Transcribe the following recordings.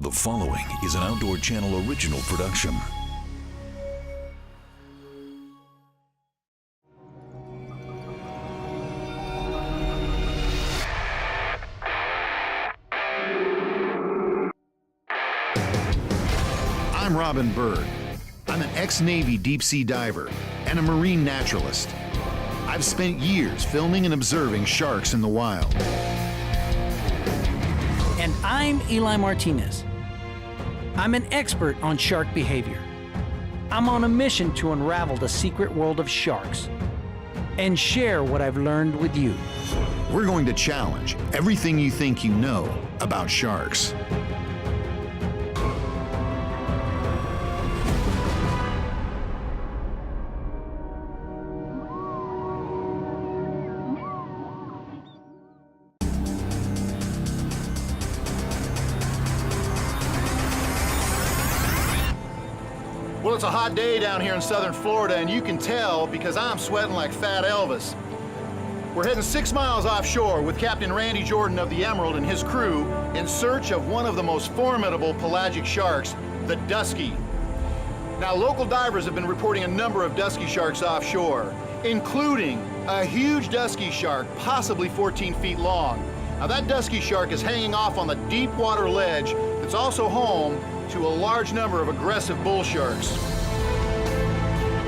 The following is an Outdoor Channel original production. I'm Robin Bird. I'm an ex-Navy deep-sea diver and a marine naturalist. I've spent years filming and observing sharks in the wild. And I'm Eli Martinez. I'm an expert on shark behavior. I'm on a mission to unravel the secret world of sharks and share what I've learned with you. We're going to challenge everything you think you know about sharks. Well, it's a hot day down here in southern Florida, and you can tell because I'm sweating like Fat Elvis. We're heading 6 miles offshore with Captain Randy Jordan of the Emerald and his crew in search of one of the most formidable pelagic sharks, the Dusky. Now, local divers have been reporting a number of Dusky sharks offshore, including a huge Dusky shark, possibly 14 feet long. Now, that Dusky shark is hanging off on the deep water ledge that's also home to a large number of aggressive bull sharks.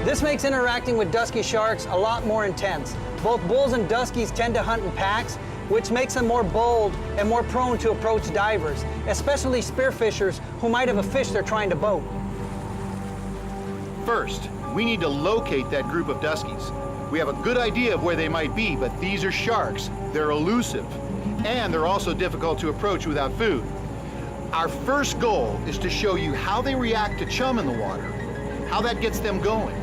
This makes interacting with Dusky sharks a lot more intense. Both bulls and Duskies tend to hunt in packs, which makes them more bold and more prone to approach divers, especially spearfishers who might have a fish they're trying to boat. First, we need to locate that group of Duskies. We have a good idea of where they might be, but these are sharks. They're elusive, and they're also difficult to approach without food. Our first goal is to show you how they react to chum in the water, how that gets them going.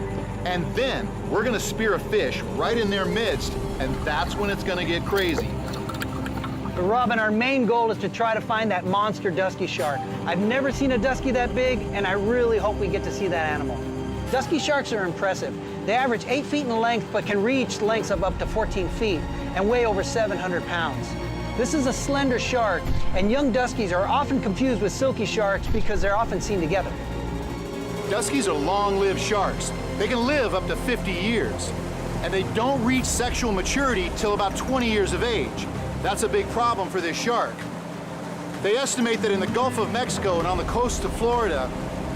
And then we're gonna spear a fish right in their midst, and that's when it's gonna get crazy. But Robin, our main goal is to try to find that monster Dusky shark. I've never seen a Dusky that big, and I really hope we get to see that animal. Dusky sharks are impressive. They average 8 feet in length, but can reach lengths of up to 14 feet and weigh over 700 pounds. This is a slender shark, and young Duskies are often confused with silky sharks because they're often seen together. Duskies are long-lived sharks. They can live up to 50 years, and they don't reach sexual maturity till about 20 years of age. That's a big problem for this shark. They estimate that in the Gulf of Mexico and on the coast of Florida,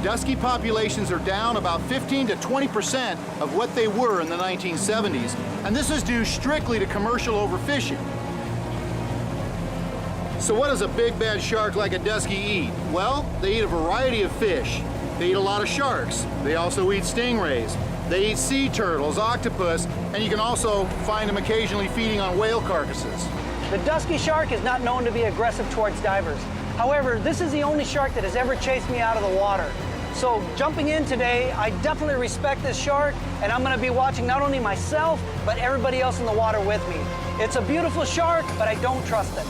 Dusky populations are down about 15 to 20% of what they were in the 1970s, and this is due strictly to commercial overfishing. So what does a big bad shark like a Dusky eat? Well, they eat a variety of fish. They eat a lot of sharks. They also eat stingrays. They eat sea turtles, octopus, and you can also find them occasionally feeding on whale carcasses. The Dusky shark is not known to be aggressive towards divers. However, this is the only shark that has ever chased me out of the water. So jumping in today, I definitely respect this shark, and I'm gonna be watching not only myself, but everybody else in the water with me. It's a beautiful shark, but I don't trust it.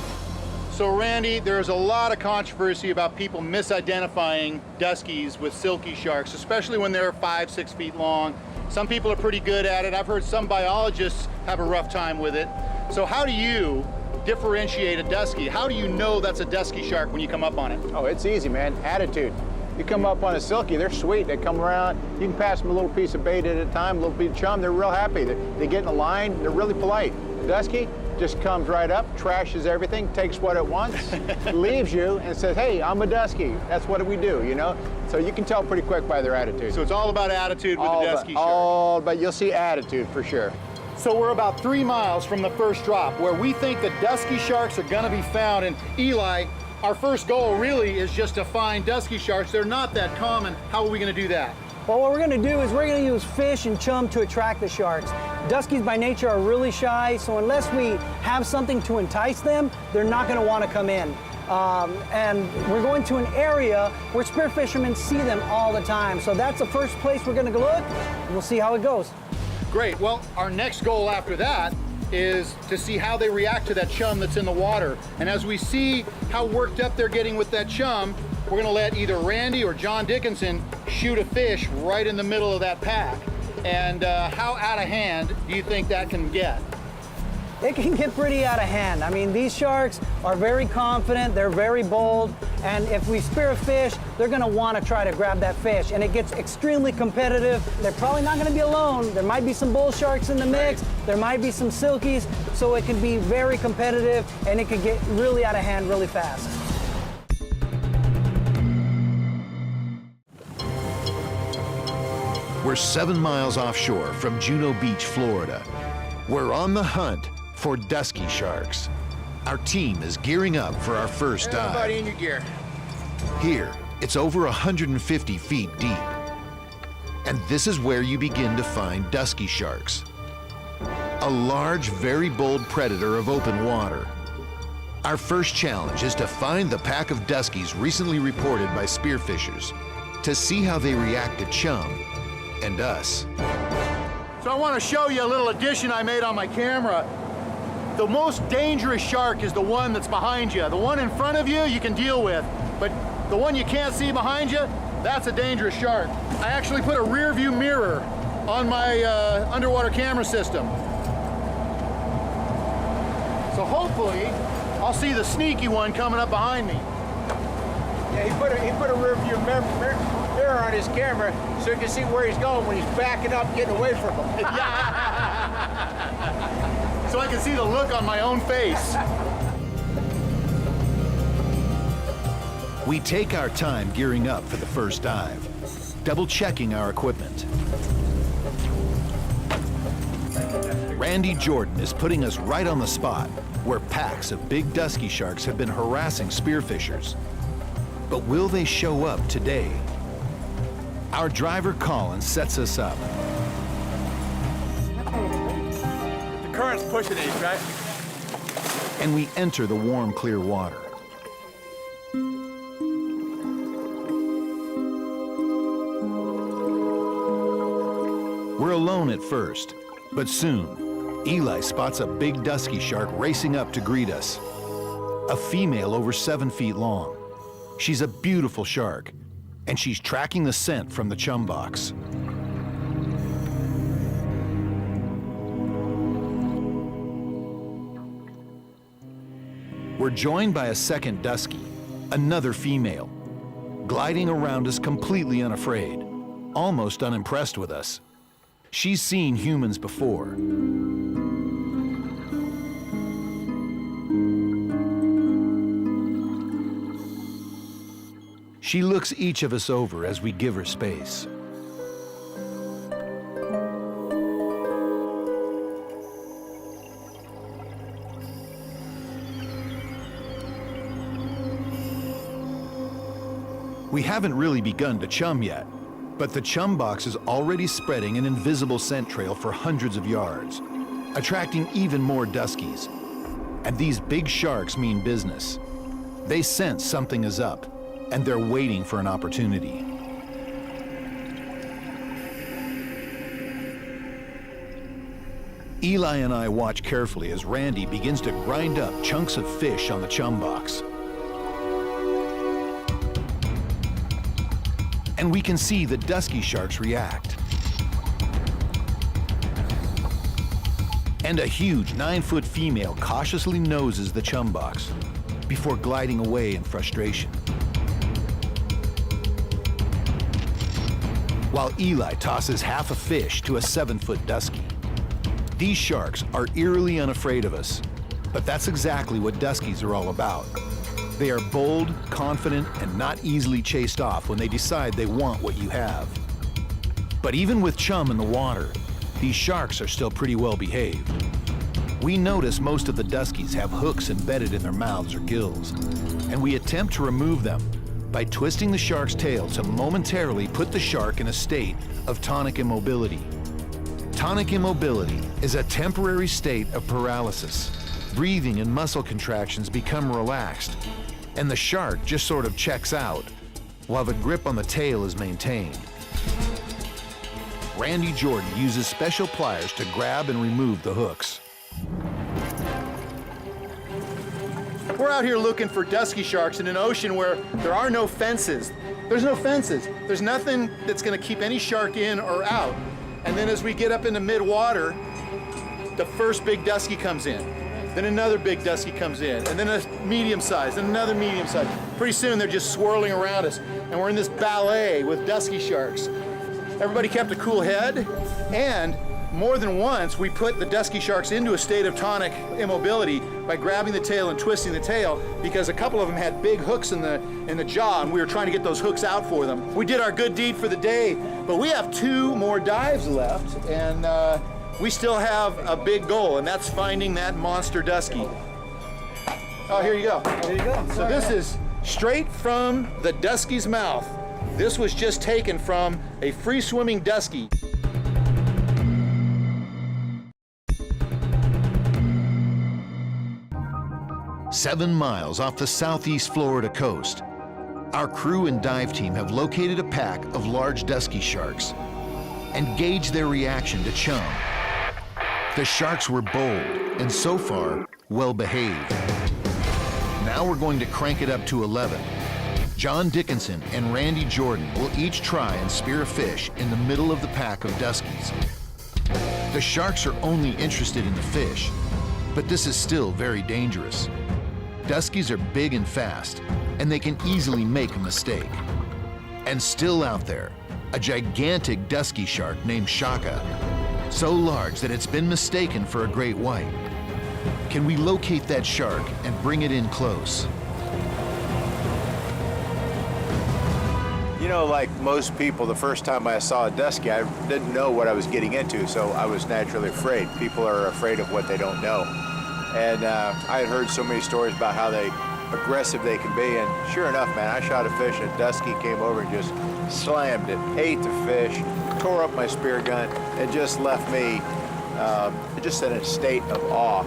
So Randy, there's a lot of controversy about people misidentifying Duskies with silky sharks, especially when they're 5, 6 feet long. Some people are pretty good at it. I've heard some biologists have a rough time with it. So how do you differentiate a Dusky? How do you know that's a Dusky shark when you come up on it? Oh, it's easy, man. Attitude. You come up on a silky, they're sweet. They come around, you can pass them a little piece of bait at a time, a little piece of chum. They're real happy. They get in a line, they're really polite. The Dusky just comes right up, trashes everything, takes what it wants, leaves you, and says, hey, I'm a Dusky. That's what we do, you know? So you can tell pretty quick by their attitude. So it's all about attitude with the Dusky shark. But you'll see attitude for sure. So we're about 3 miles from the first drop where we think the Dusky sharks are gonna be found. And Eli, our first goal really is just to find Dusky sharks. They're not that common. How are we gonna do that? Well, what we're gonna do is we're gonna use fish and chum to attract the sharks. Duskies by nature are really shy, so unless we have something to entice them, they're not gonna wanna come in. And we're going to an area where spear fishermen see them all the time. So that's the first place we're gonna go look, and we'll see how it goes. Great, well, our next goal after that is to see how they react to that chum that's in the water. And as we see how worked up they're getting with that chum, we're gonna let either Randy or John Dickinson shoot a fish right in the middle of that pack. And how out of hand do you think that can get? it can get pretty out of hand. I mean, these sharks are very confident, they're very bold, and if we spear a fish, they're gonna wanna try to grab that fish, and it gets extremely competitive. They're probably not gonna be alone. There might be some bull sharks in the mix, there might be some silkies, so it can be very competitive, and it can get really out of hand really fast. We're 7 miles offshore from Juno Beach, Florida. We're on the hunt for dusky sharks. Our team is gearing up for our first dive. Everybody in your gear. Here, it's over 150 feet deep. And this is where you begin to find dusky sharks. A large, very bold predator of open water. Our first challenge is to find the pack of duskies recently reported by spearfishers, to see how they react to chum and us. So I want to show you a little addition I made on my camera. The most dangerous shark is the one that's behind you. The one in front of you, you can deal with, but the one you can't see behind you, that's a dangerous shark. I actually put a rear view mirror on my underwater camera system. So hopefully, I'll see the sneaky one coming up behind me. Yeah, he put a rear view mirror on his camera so he can see where he's going when he's backing up, getting away from him. So I can see the look on my own face. We take our time gearing up for the first dive, double checking our equipment. Randy Jordan is putting us right on the spot where packs of big dusky sharks have been harassing spearfishers. But will they show up today? Our driver Colin sets us up. The current's pushing these, right? And we enter the warm, clear water. We're alone at first, but soon, Eli spots a big dusky shark racing up to greet us. A female over 7 feet long. She's a beautiful shark, and she's tracking the scent from the chum box. We're joined by a second dusky, another female, gliding around us completely unafraid, almost unimpressed with us. She's seen humans before. She looks each of us over as we give her space. We haven't really begun to chum yet, but the chum box is already spreading an invisible scent trail for hundreds of yards, attracting even more duskies. And these big sharks mean business. They sense something is up, and they're waiting for an opportunity. Eli and I watch carefully as Randy begins to grind up chunks of fish on the chum box. And we can see the dusky sharks react. And a huge 9-foot female cautiously noses the chum box before gliding away in frustration. While Eli tosses half a fish to a 7-foot dusky. These sharks are eerily unafraid of us, but that's exactly what duskies are all about. They are bold, confident, and not easily chased off when they decide they want what you have. But even with chum in the water, these sharks are still pretty well behaved. We notice most of the duskies have hooks embedded in their mouths or gills, and we attempt to remove them by twisting the shark's tail to momentarily put the shark in a state of tonic immobility. Tonic immobility is a temporary state of paralysis. Breathing and muscle contractions become relaxed, and the shark just sort of checks out, while the grip on the tail is maintained. Randy Jordan uses special pliers to grab and remove the hooks. We're out here looking for dusky sharks in an ocean where there are no fences. There's no fences. There's nothing that's going to keep any shark in or out. And then as we get up into mid-water, the first big dusky comes in. Then another big dusky comes in, and then a medium size, and another medium size. Pretty soon they're just swirling around us, and we're in this ballet with dusky sharks. Everybody kept a cool head, and more than once we put the dusky sharks into a state of tonic immobility by grabbing the tail and twisting the tail, because a couple of them had big hooks in the jaw, and we were trying to get those hooks out for them. We did our good deed for the day, but we have 2 more dives left, and we still have a big goal, and that's finding that monster dusky. Oh, here you go. There you go. So this is straight from the dusky's mouth. This was just taken from a free-swimming dusky. Seven miles off the southeast Florida coast, our crew and dive team have located a pack of large dusky sharks and gauged their reaction to chum. The sharks were bold and so far well behaved. Now we're going to crank it up to 11. John Dickinson and Randy Jordan will each try and spear a fish in the middle of the pack of duskies. The sharks are only interested in the fish, but this is still very dangerous. Duskies are big and fast, and they can easily make a mistake. And still out there, a gigantic dusky shark named Shaka, so large that it's been mistaken for a great white. Can we locate that shark and bring it in close? You know, like most people, the first time I saw a dusky, I didn't know what I was getting into, so I was naturally afraid. People are afraid of what they don't know. And I had heard so many stories about how aggressive they can be, and sure enough, man, I shot a fish, and a dusky came over and just slammed it, ate the fish, tore up my spear gun, and just left me just in a state of awe.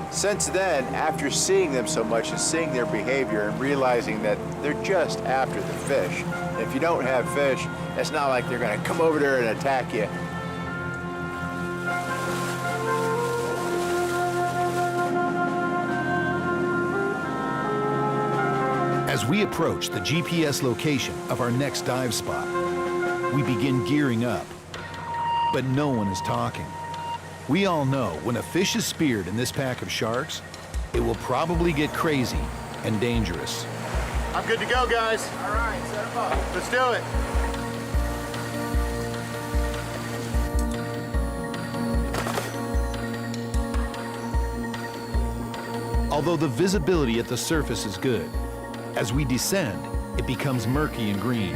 Since then, after seeing them so much and seeing their behavior and realizing that they're just after the fish, if you don't have fish, it's not like they're gonna come over there and attack you. As we approach the GPS location of our next dive spot, we begin gearing up, but no one is talking. We all know when a fish is speared in this pack of sharks, it will probably get crazy and dangerous. I'm good to go, guys. All right, set them up. Let's do it. Although the visibility at the surface is good, as we descend, it becomes murky and green.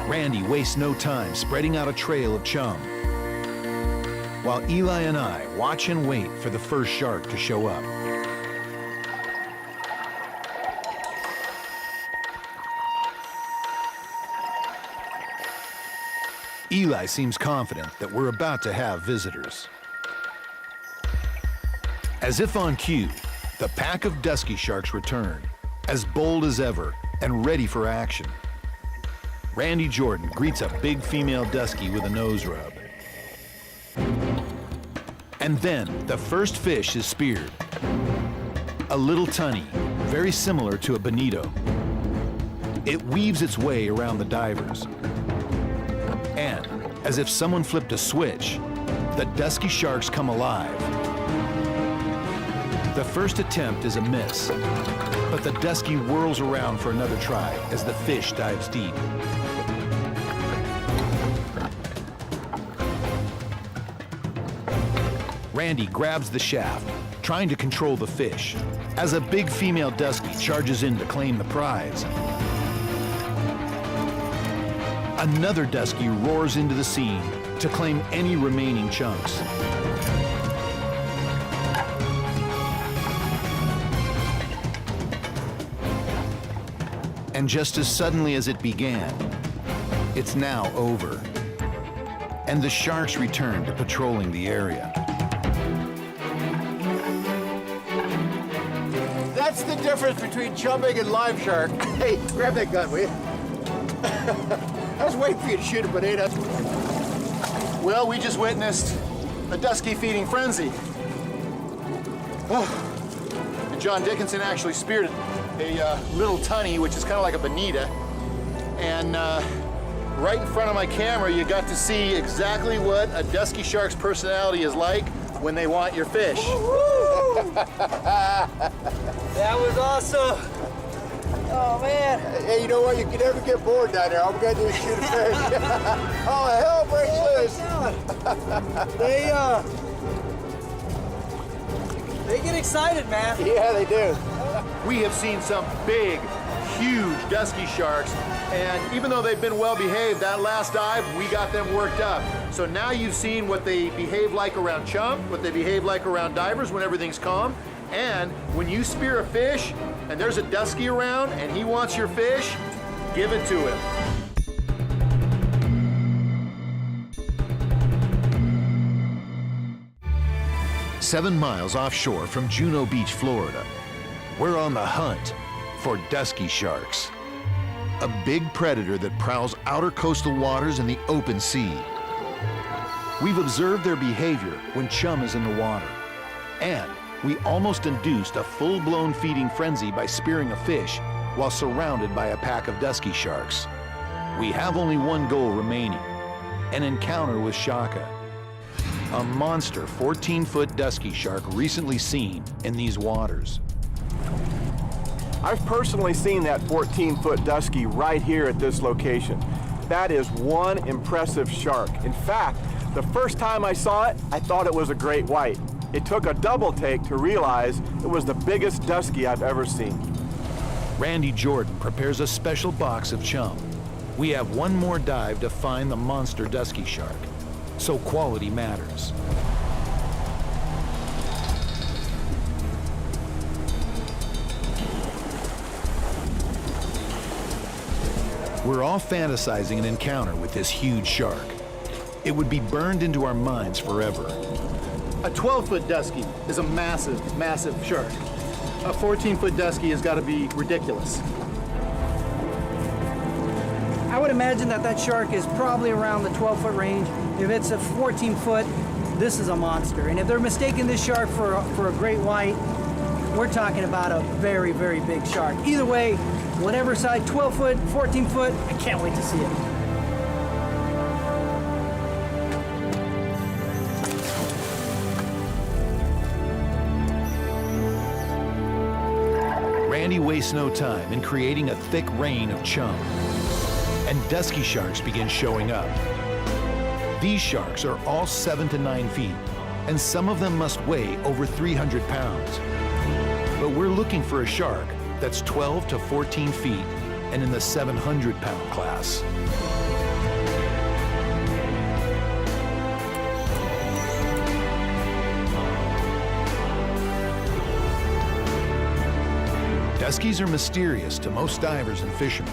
Randy wastes no time spreading out a trail of chum, while Eli and I watch and wait for the first shark to show up. Eli seems confident that we're about to have visitors. As if on cue, the pack of dusky sharks return, as bold as ever and ready for action. Randy Jordan greets a big female dusky with a nose rub. And then the first fish is speared. A little tunny, very similar to a bonito. It weaves its way around the divers. And, as if someone flipped a switch, the dusky sharks come alive. The first attempt is a miss, but the dusky whirls around for another try as the fish dives deep. Randy grabs the shaft, trying to control the fish, as a big female dusky charges in to claim the prize. Another dusky roars into the scene to claim any remaining chunks. And just as suddenly as it began, it's now over. And the sharks return to patrolling the area. That's the difference between chumming and live shark. Hey, grab that gun, will you? I was waiting for you to shoot a bonito. Well, we just witnessed a dusky feeding frenzy. Oh. And John Dickinson actually speared a little tunny, which is kind of like a bonita. And right in front of my camera, you got to see exactly what a dusky shark's personality is like when they want your fish. That was awesome. Oh, man. Hey, you know what? You can never get bored down there. All we gotta do is shoot a fish. Oh, hell breaks loose. They get excited, man. Yeah, they do. We have seen some big, huge dusky sharks, and even though they've been well behaved, that last dive, we got them worked up. So now you've seen what they behave like around chum, what they behave like around divers when everything's calm, and when you spear a fish and there's a dusky around and he wants your fish, give it to him. Seven miles offshore from Juno Beach, Florida, we're on the hunt for dusky sharks, a big predator that prowls outer coastal waters in the open sea. We've observed their behavior when chum is in the water, and we almost induced a full-blown feeding frenzy by spearing a fish while surrounded by a pack of dusky sharks. We have only one goal remaining, an encounter with Shaka, a monster 14-foot dusky shark recently seen in these waters. I've personally seen that 14-foot dusky right here at this location. That is one impressive shark. In fact, the first time I saw it, I thought it was a great white. It took a double take to realize it was the biggest dusky I've ever seen. Randy Jordan prepares a special box of chum. We have one more dive to find the monster dusky shark, so quality matters. We're all fantasizing an encounter with this huge shark. It would be burned into our minds forever. A 12-foot dusky is a massive, massive shark. A 14-foot dusky has got to be ridiculous. I would imagine that shark is probably around the 12-foot range. If it's a 14-foot, this is a monster. And if they're mistaking this shark for a great white, we're talking about a very, very big shark. Either way, whatever side, 12-foot, 14-foot, I can't wait to see it. Randy wastes no time in creating a thick rain of chum, and dusky sharks begin showing up. These sharks are all 7 to 9 feet, and some of them must weigh over 300 pounds. But we're looking for a shark that's 12 to 14 feet and in the 700-pound class. Duskies are mysterious to most divers and fishermen.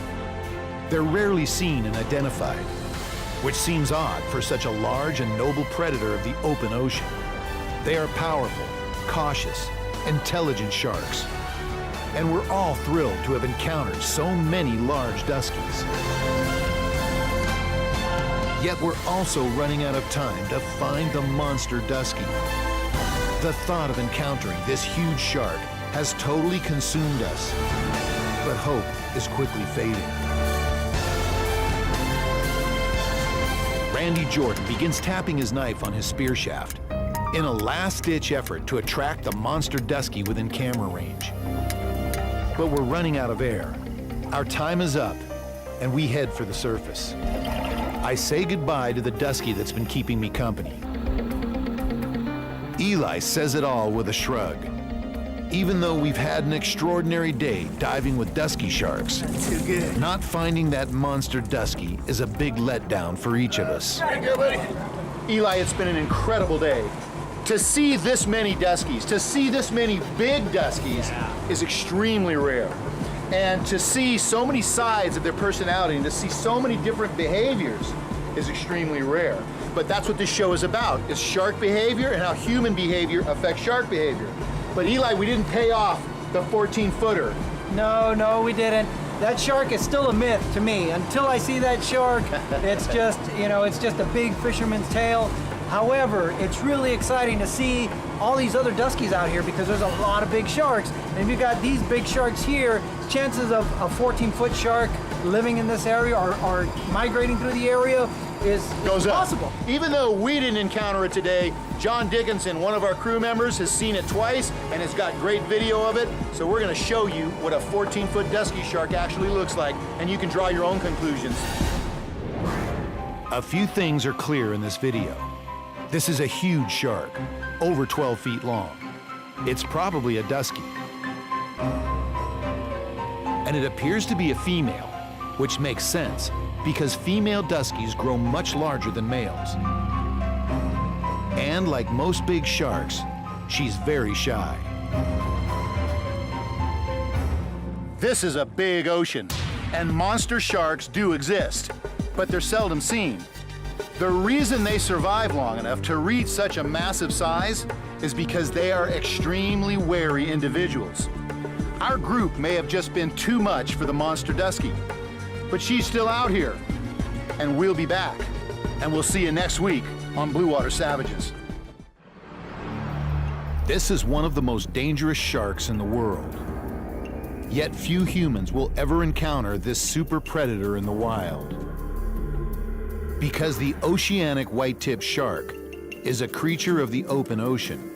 They're rarely seen and identified, which seems odd for such a large and noble predator of the open ocean. They are powerful, cautious, intelligent sharks, and we're all thrilled to have encountered so many large duskies. Yet we're also running out of time to find the monster dusky. The thought of encountering this huge shark has totally consumed us, but hope is quickly fading. Randy Jordan begins tapping his knife on his spear shaft in a last-ditch effort to attract the monster dusky within camera range. But we're running out of air. Our time is up, and we head for the surface. I say goodbye to the dusky that's been keeping me company. Eli says it all with a shrug. Even though we've had an extraordinary day diving with dusky sharks, Too good. not finding that monster dusky is a big letdown for each of us. There you go, buddy. Eli, it's been an incredible day. To see this many duskies, to see this many big duskies is extremely rare. And to see so many sides of their personality and to see so many different behaviors is extremely rare. But that's what this show is about, is shark behavior and how human behavior affects shark behavior. But Eli, we didn't pay off the 14-footer. No, we didn't. That shark is still a myth to me. Until I see that shark, it's just, it's just a big fisherman's tale. However, it's really exciting to see all these other duskies out here because there's a lot of big sharks. And if you've got these big sharks here, chances of a 14-foot shark living in this area or migrating through the area is Goes up. possible. Even though we didn't encounter it today, John Dickinson, one of our crew members, has seen it twice and has got great video of it. So we're going to show you what a 14-foot dusky shark actually looks like, and you can draw your own conclusions. A few things are clear in this video. This is a huge shark, over 12 feet long. It's probably a dusky. And it appears to be a female, which makes sense because female duskies grow much larger than males. And like most big sharks, she's very shy. This is a big ocean, and monster sharks do exist, but they're seldom seen. The reason they survive long enough to reach such a massive size is because they are extremely wary individuals. Our group may have just been too much for the monster dusky, but she's still out here, and we'll be back. And we'll see you next week on Blue Water Savages. This is one of the most dangerous sharks in the world. Yet few humans will ever encounter this super predator in the wild. Because the oceanic white-tipped shark is a creature of the open ocean.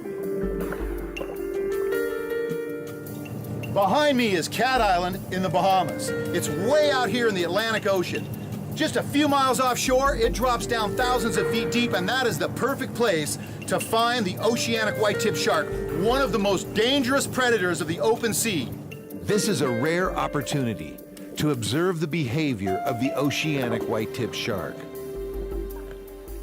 Behind me is Cat Island in the Bahamas. It's way out here in the Atlantic Ocean. Just a few miles offshore, it drops down thousands of feet deep, and that is the perfect place to find the oceanic white-tipped shark, one of the most dangerous predators of the open sea. This is a rare opportunity to observe the behavior of the oceanic white-tipped shark.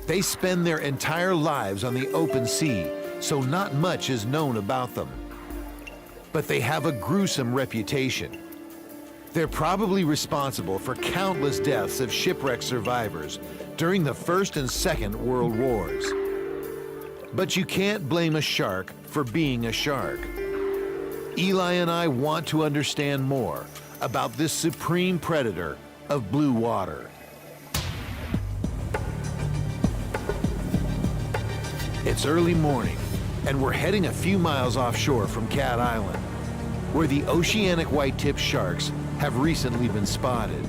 They spend their entire lives on the open sea, so not much is known about them. But they have a gruesome reputation. They're probably responsible for countless deaths of shipwreck survivors during the First and Second World Wars. But you can't blame a shark for being a shark. Eli and I want to understand more about this supreme predator of blue water. It's early morning, and we're heading a few miles offshore from Cat Island, where the oceanic white-tipped sharks have recently been spotted.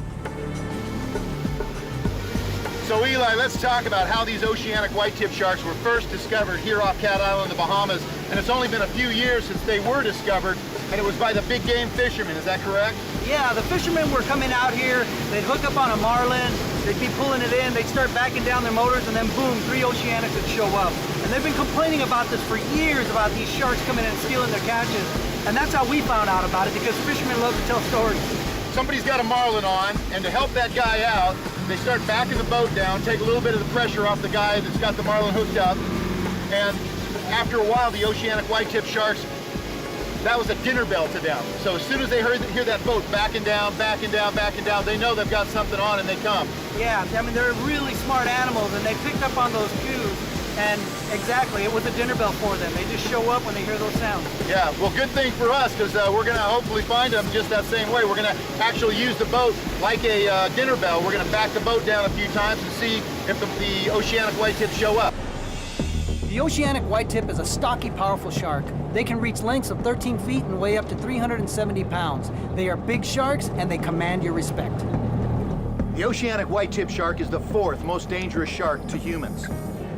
So Eli, let's talk about how these oceanic white-tipped sharks were first discovered here off Cat Island in the Bahamas. And it's only been a few years since they were discovered, and it was by the big game fishermen, is that correct? Yeah, the fishermen were coming out here, they'd hook up on a marlin, they'd be pulling it in, they'd start backing down their motors, and then boom, 3 oceanics would show up. And they've been complaining about this for years, about these sharks coming in and stealing their catches. And that's how we found out about it, because fishermen love to tell stories. Somebody's got a marlin on, and to help that guy out, they start backing the boat down, take a little bit of the pressure off the guy that's got the marlin hooked up, and after a while, the oceanic white-tipped sharks, that was a dinner bell to them. So as soon as they hear that boat backing down, backing down, backing down, they know they've got something on and they come. Yeah, I mean, they're really smart animals, and they picked up on those cues, and exactly, it was a dinner bell for them. They just show up when they hear those sounds. Yeah, well, good thing for us, because we're going to hopefully find them just that same way. We're going to actually use the boat like a dinner bell. We're going to back the boat down a few times to see if the oceanic white-tips show up. The oceanic white-tip is a stocky, powerful shark. They can reach lengths of 13 feet and weigh up to 370 pounds. They are big sharks, and they command your respect. The oceanic white-tipped shark is the 4th most dangerous shark to humans,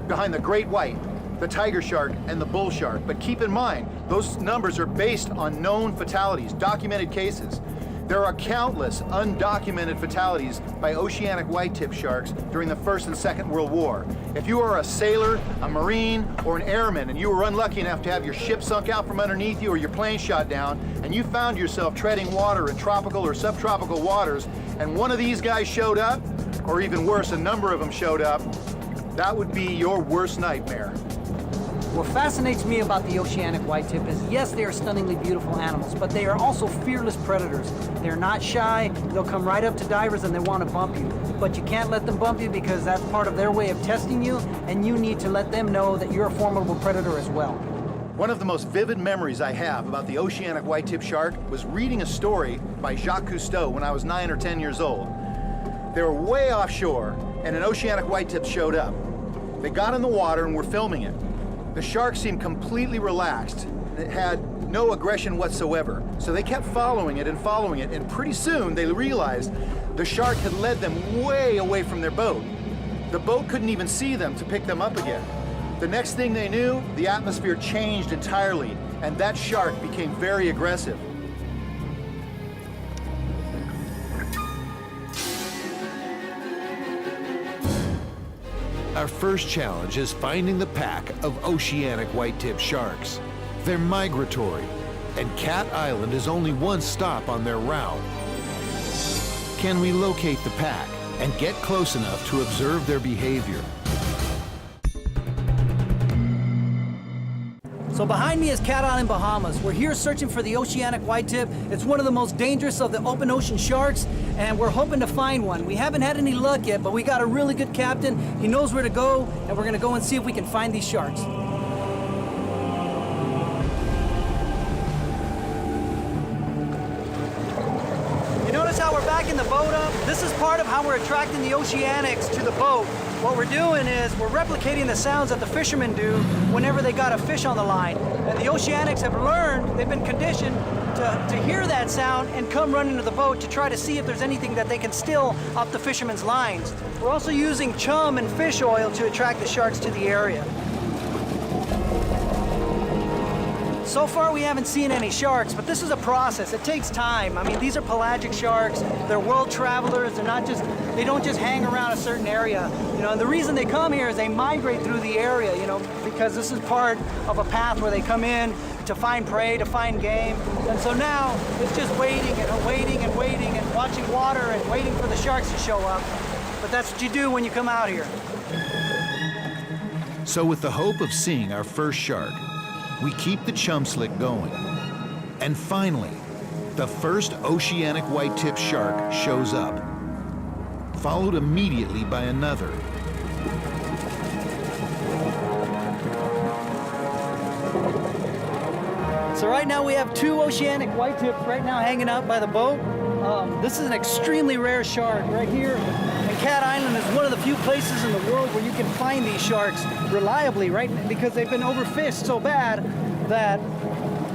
behind the great white, the tiger shark, and the bull shark. But keep in mind, those numbers are based on known fatalities, documented cases. There are countless undocumented fatalities by oceanic white-tipped sharks during the First and Second World War. If you are a sailor, a Marine, or an airman, and you were unlucky enough to have your ship sunk out from underneath you or your plane shot down, and you found yourself treading water in tropical or subtropical waters, and one of these guys showed up, or even worse, a number of them showed up, that would be your worst nightmare. What fascinates me about the oceanic white-tip is, yes, they are stunningly beautiful animals, but they are also fearless predators. They're not shy. They'll come right up to divers and they want to bump you. But you can't let them bump you because that's part of their way of testing you, and you need to let them know that you're a formidable predator as well. One of the most vivid memories I have about the oceanic white-tipped shark was reading a story by Jacques Cousteau when I was 9 or 10 years old. They were way offshore, and an oceanic white-tip showed up. They got in the water and were filming it. The shark seemed completely relaxed. It had no aggression whatsoever. So they kept following it, and pretty soon they realized the shark had led them way away from their boat. The boat couldn't even see them to pick them up again. The next thing they knew, the atmosphere changed entirely, and that shark became very aggressive. Our first challenge is finding the pack of oceanic white-tip sharks. They're migratory, and Cat Island is only one stop on their route. Can we locate the pack and get close enough to observe their behavior? So behind me is Cat Island, Bahamas. We're here searching for the oceanic white-tip. It's one of the most dangerous of the open ocean sharks, and we're hoping to find one. We haven't had any luck yet, but we got a really good captain. He knows where to go, and we're gonna go and see if we can find these sharks. You notice how we're backing the boat up? This is part of how we're attracting the oceanics to the boat. What we're doing is we're replicating the sounds that the fishermen do whenever they got a fish on the line. And the oceanics have learned, they've been conditioned to hear that sound and come running to the boat to try to see if there's anything that they can steal off the fishermen's lines. We're also using chum and fish oil to attract the sharks to the area. So far we haven't seen any sharks, but this is a process. It takes time. I mean, these are pelagic sharks. They're world travelers. They don't just hang around a certain area. You know, and the reason they come here is they migrate through the area, you know, because this is part of a path where they come in to find prey, to find game. And so now it's just waiting and waiting and waiting and watching water and waiting for the sharks to show up. But that's what you do when you come out here. So with the hope of seeing our first shark, we keep the chum slick going. And finally, the first oceanic white-tip shark shows up, followed immediately by another. So right now we have two oceanic white-tips right now hanging out by the boat. This is an extremely rare shark right here. And Cat Island is one of the few places in the world where you can find these sharks reliably, right? Because they've been overfished so bad that,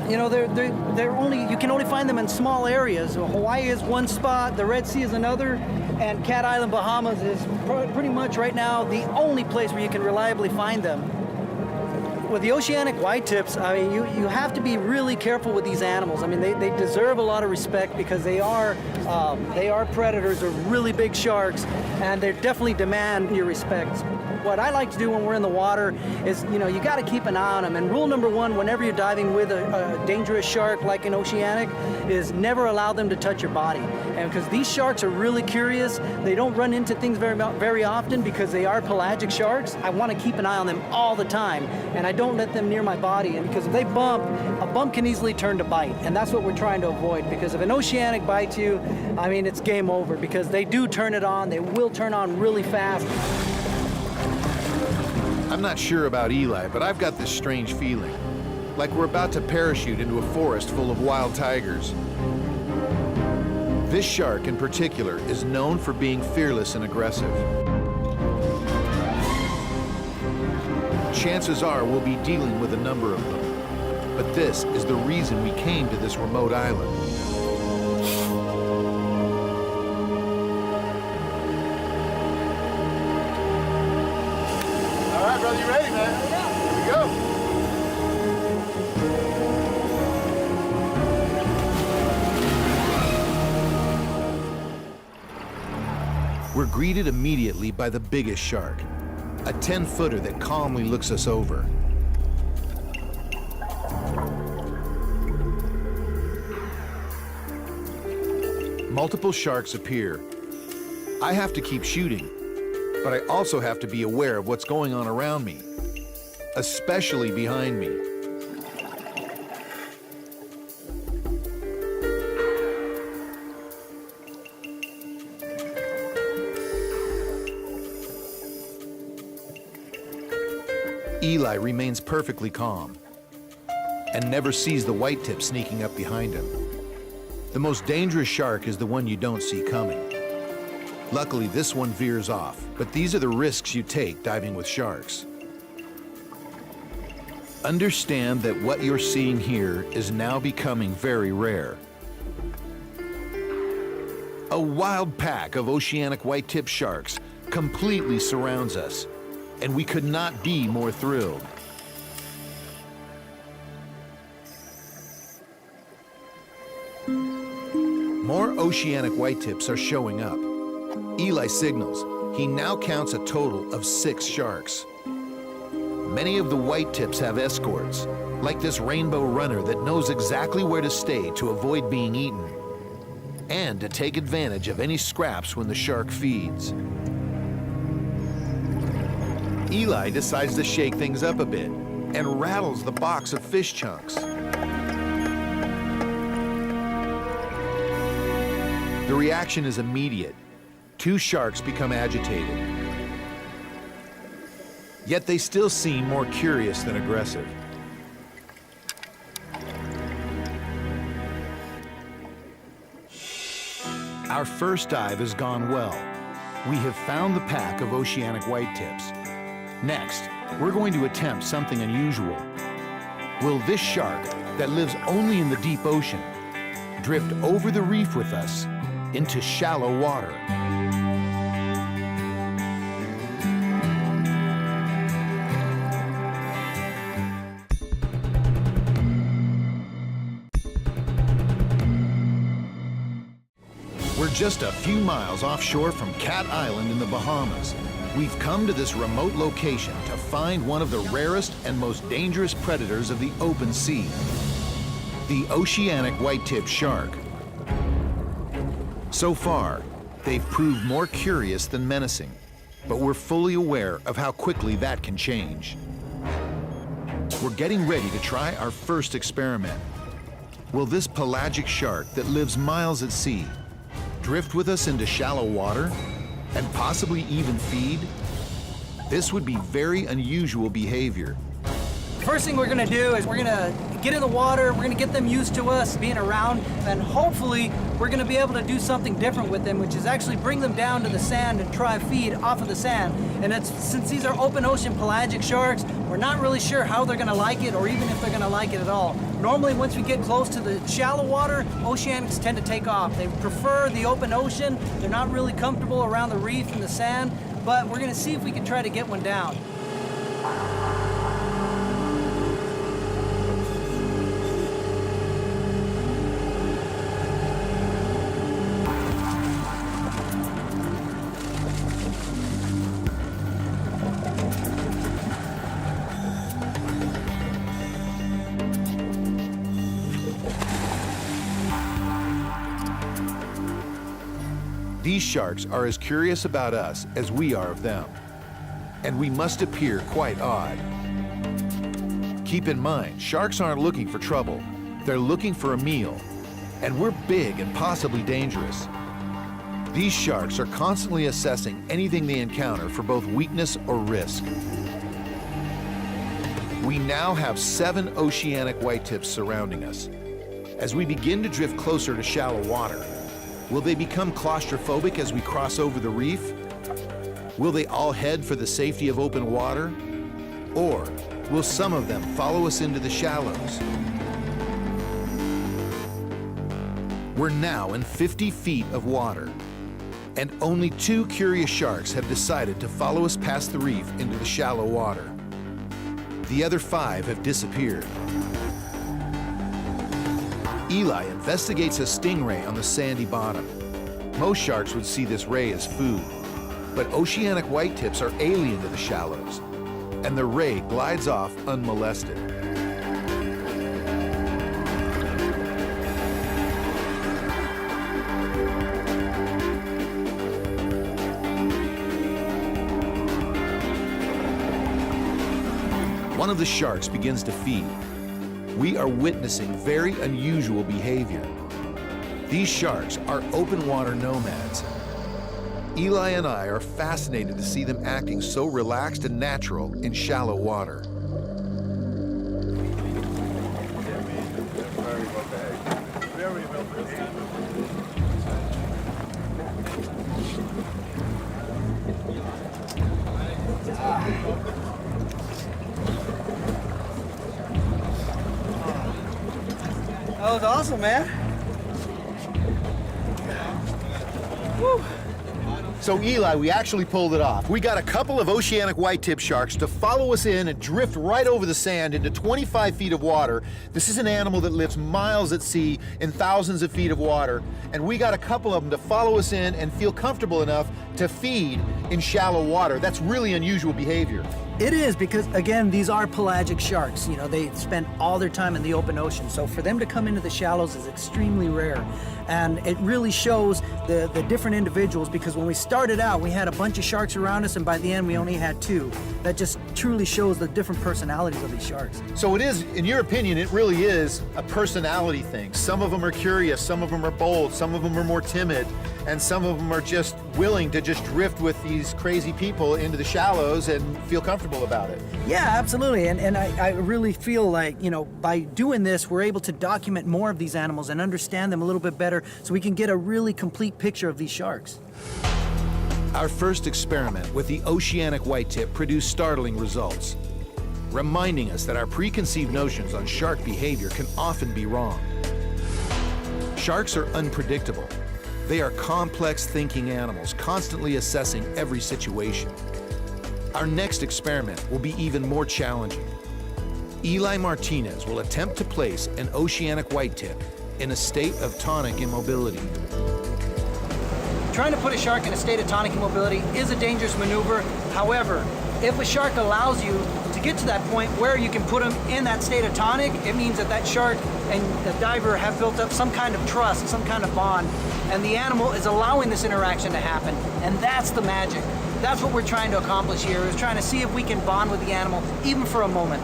you know, you can only find them in small areas. Hawaii is one spot, the Red Sea is another, and Cat Island, Bahamas is pretty much right now the only place where you can reliably find them. With the oceanic white-tips, I mean, you have to be really careful with these animals. I mean, they deserve a lot of respect because they are predators. They're really big sharks, and they definitely demand your respect. What I like to do when we're in the water is, you know, you got to keep an eye on them. And rule number one, whenever you're diving with a dangerous shark like an oceanic, is never allow them to touch your body. And because these sharks are really curious, they don't run into things very often because they are pelagic sharks. I want to keep an eye on them all the time, and I don't let them near my body. And because if they bump, a bump can easily turn to bite, and that's what we're trying to avoid. Because if an oceanic bites you, I mean, it's game over because they do turn it on. They will turn on really fast. I'm not sure about Eli, but I've got this strange feeling, like we're about to parachute into a forest full of wild tigers. This shark in particular is known for being fearless and aggressive. Chances are we'll be dealing with a number of them, but this is the reason we came to this remote island. All right, brother, you ready, man? Yeah. Here we go. We're greeted immediately by the biggest shark, a 10-footer that calmly looks us over. Multiple sharks appear. I have to keep shooting, but I also have to be aware of what's going on around me, especially behind me. Eli remains perfectly calm and never sees the white-tip sneaking up behind him. The most dangerous shark is the one you don't see coming. Luckily, this one veers off, but these are the risks you take diving with sharks. Understand that what you're seeing here is now becoming very rare. A wild pack of oceanic white-tip sharks completely surrounds us, and we could not be more thrilled. More oceanic whitetips are showing up. Eli signals. He now counts a total of 6 sharks. Many of the whitetips have escorts, like this rainbow runner that knows exactly where to stay to avoid being eaten, and to take advantage of any scraps when the shark feeds. Eli decides to shake things up a bit and rattles the box of fish chunks. The reaction is immediate. 2 sharks become agitated. Yet they still seem more curious than aggressive. Our first dive has gone well. We have found the pack of oceanic whitetips. Next, we're going to attempt something unusual. Will this shark, that lives only in the deep ocean, drift over the reef with us into shallow water? We're just a few miles offshore from Cat Island in the Bahamas. We've come to this remote location to find one of the rarest and most dangerous predators of the open sea, the oceanic white-tip shark. So far, they've proved more curious than menacing, but we're fully aware of how quickly that can change. We're getting ready to try our first experiment. Will this pelagic shark that lives miles at sea drift with us into shallow water and possibly even feed? This would be very unusual behavior. First thing we're gonna do is we're gonna get in the water, we're gonna get them used to us being around, and hopefully we're gonna be able to do something different with them, which is actually bring them down to the sand and try feed off of the sand. And since these are open ocean pelagic sharks, we're not really sure how they're gonna like it or even if they're gonna like it at all. Normally, once we get close to the shallow water, oceanics tend to take off. They prefer the open ocean. They're not really comfortable around the reef and the sand, but we're gonna see if we can try to get one down. These sharks are as curious about us as we are of them, and we must appear quite odd. Keep in mind, sharks aren't looking for trouble. They're looking for a meal, and we're big and possibly dangerous. These sharks are constantly assessing anything they encounter for both weakness or risk. We now have 7 oceanic whitetips surrounding us. As we begin to drift closer to shallow water, will they become claustrophobic as we cross over the reef? Will they all head for the safety of open water? Or will some of them follow us into the shallows? We're now in 50 feet of water, and only 2 curious sharks have decided to follow us past the reef into the shallow water. The other 5 have disappeared. Eli investigates a stingray on the sandy bottom. Most sharks would see this ray as food, but oceanic whitetips are alien to the shallows, and the ray glides off unmolested. One of the sharks begins to feed. We are witnessing very unusual behavior. These sharks are open water nomads. Eli and I are fascinated to see them acting so relaxed and natural in shallow water. That was awesome, man. Woo. So Eli, we actually pulled it off. We got a couple of oceanic white-tip sharks to follow us in and drift right over the sand into 25 feet of water. This is an animal that lives miles at sea in thousands of feet of water, and we got a couple of them to follow us in and feel comfortable enough to feed in shallow water. That's really unusual behavior. It is, because again, these are pelagic sharks. You know, they spend all their time in the open ocean. So for them to come into the shallows is extremely rare. And it really shows the different individuals, because when we started out, we had a bunch of sharks around us, and by the end, we only had 2. That just truly shows the different personalities of these sharks. So it is, in your opinion, it really is a personality thing. Some of them are curious, some of them are bold, some of them are more timid, and some of them are just willing to just drift with these crazy people into the shallows and feel comfortable about it. Yeah, absolutely. And I really feel like, you know, by doing this, we're able to document more of these animals and understand them a little bit better, so we can get a really complete picture of these sharks. Our first experiment with the oceanic white-tip produced startling results, reminding us that our preconceived notions on shark behavior can often be wrong. Sharks are unpredictable. They are complex thinking animals, constantly assessing every situation. Our next experiment will be even more challenging. Eli Martinez will attempt to place an oceanic white-tip in a state of tonic immobility. Trying to put a shark in a state of tonic immobility is a dangerous maneuver. However, if a shark allows you to get to that point where you can put him in that state of tonic, it means that that shark and the diver have built up some kind of trust, some kind of bond, and the animal is allowing this interaction to happen, and that's the magic. That's what we're trying to accomplish here, is trying to see if we can bond with the animal, even for a moment.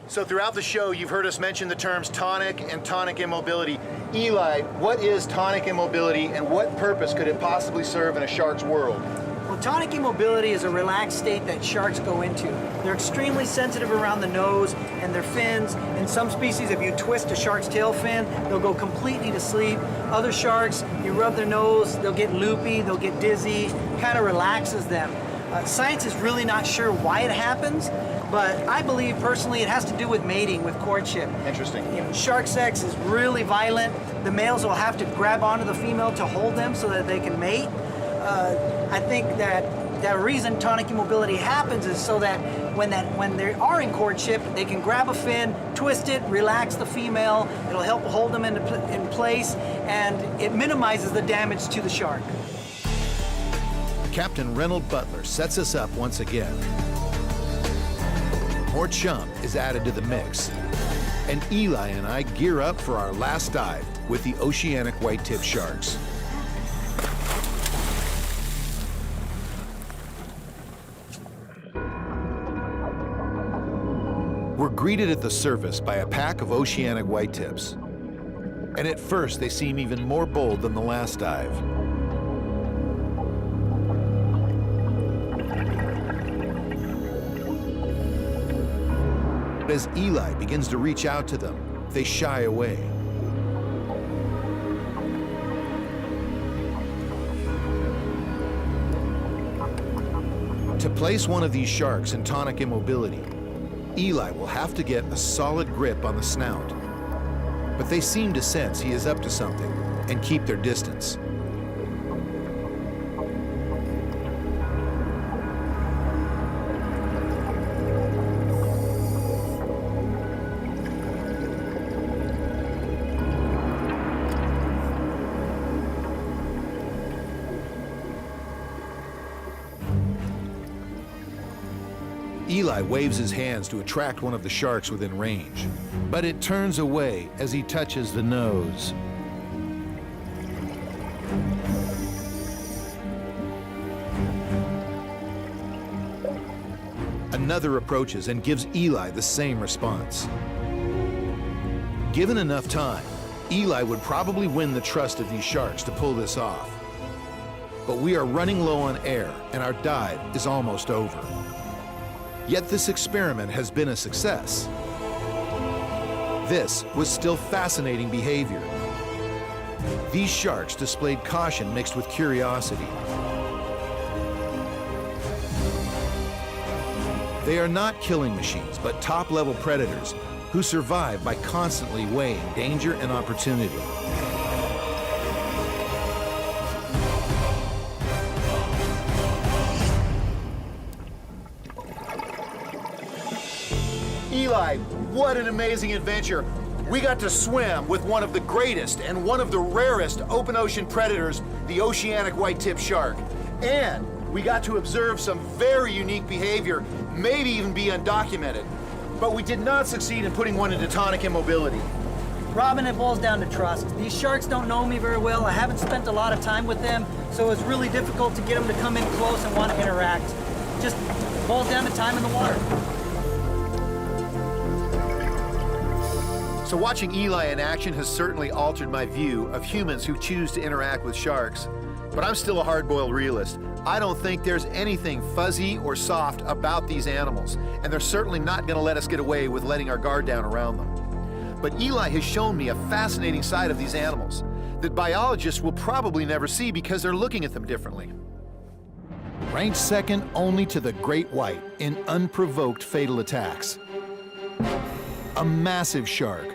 So throughout the show, you've heard us mention the terms tonic and tonic immobility. Eli, what is tonic immobility, and what purpose could it possibly serve in a shark's world? Well, tonic immobility is a relaxed state that sharks go into. They're extremely sensitive around the nose and their fins. In some species, if you twist a shark's tail fin, they'll go completely to sleep. Other sharks, you rub their nose, they'll get loopy, they'll get dizzy, kind of relaxes them. Science is really not sure why it happens, but I believe personally it has to do with mating, with courtship. Interesting. You know, shark sex is really violent. The males will have to grab onto the female to hold them so that they can mate. I think that the reason tonic immobility happens is so that when they are in courtship, they can grab a fin, twist it, relax the female. It'll help hold them in place, and it minimizes the damage to the shark. Captain Reynold Butler sets us up once again. More chum is added to the mix, and Eli and I gear up for our last dive with the oceanic white-tip sharks. We're greeted at the surface by a pack of oceanic white-tips, and at first they seem even more bold than the last dive. As Eli begins to reach out to them, they shy away. To place one of these sharks in tonic immobility, Eli will have to get a solid grip on the snout. But they seem to sense he is up to something and keep their distance. Eli waves his hands to attract one of the sharks within range, but it turns away as he touches the nose. Another approaches and gives Eli the same response. Given enough time, Eli would probably win the trust of these sharks to pull this off. But we are running low on air, and our dive is almost over. Yet this experiment has been a success. This was still fascinating behavior. These sharks displayed caution mixed with curiosity. They are not killing machines, but top-level predators who survive by constantly weighing danger and opportunity. Eli, what an amazing adventure. We got to swim with one of the greatest and one of the rarest open ocean predators, the oceanic white-tip shark. And we got to observe some very unique behavior, maybe even be undocumented. But we did not succeed in putting one into tonic immobility. Robin, it boils down to trust. These sharks don't know me very well. I haven't spent a lot of time with them, so it's really difficult to get them to come in close and want to interact. Just boils down to time in the water. So watching Eli in action has certainly altered my view of humans who choose to interact with sharks. But I'm still a hard-boiled realist. I don't think there's anything fuzzy or soft about these animals, and they're certainly not going to let us get away with letting our guard down around them. But Eli has shown me a fascinating side of these animals that biologists will probably never see because they're looking at them differently. Ranked second only to the great white in unprovoked fatal attacks. A massive shark,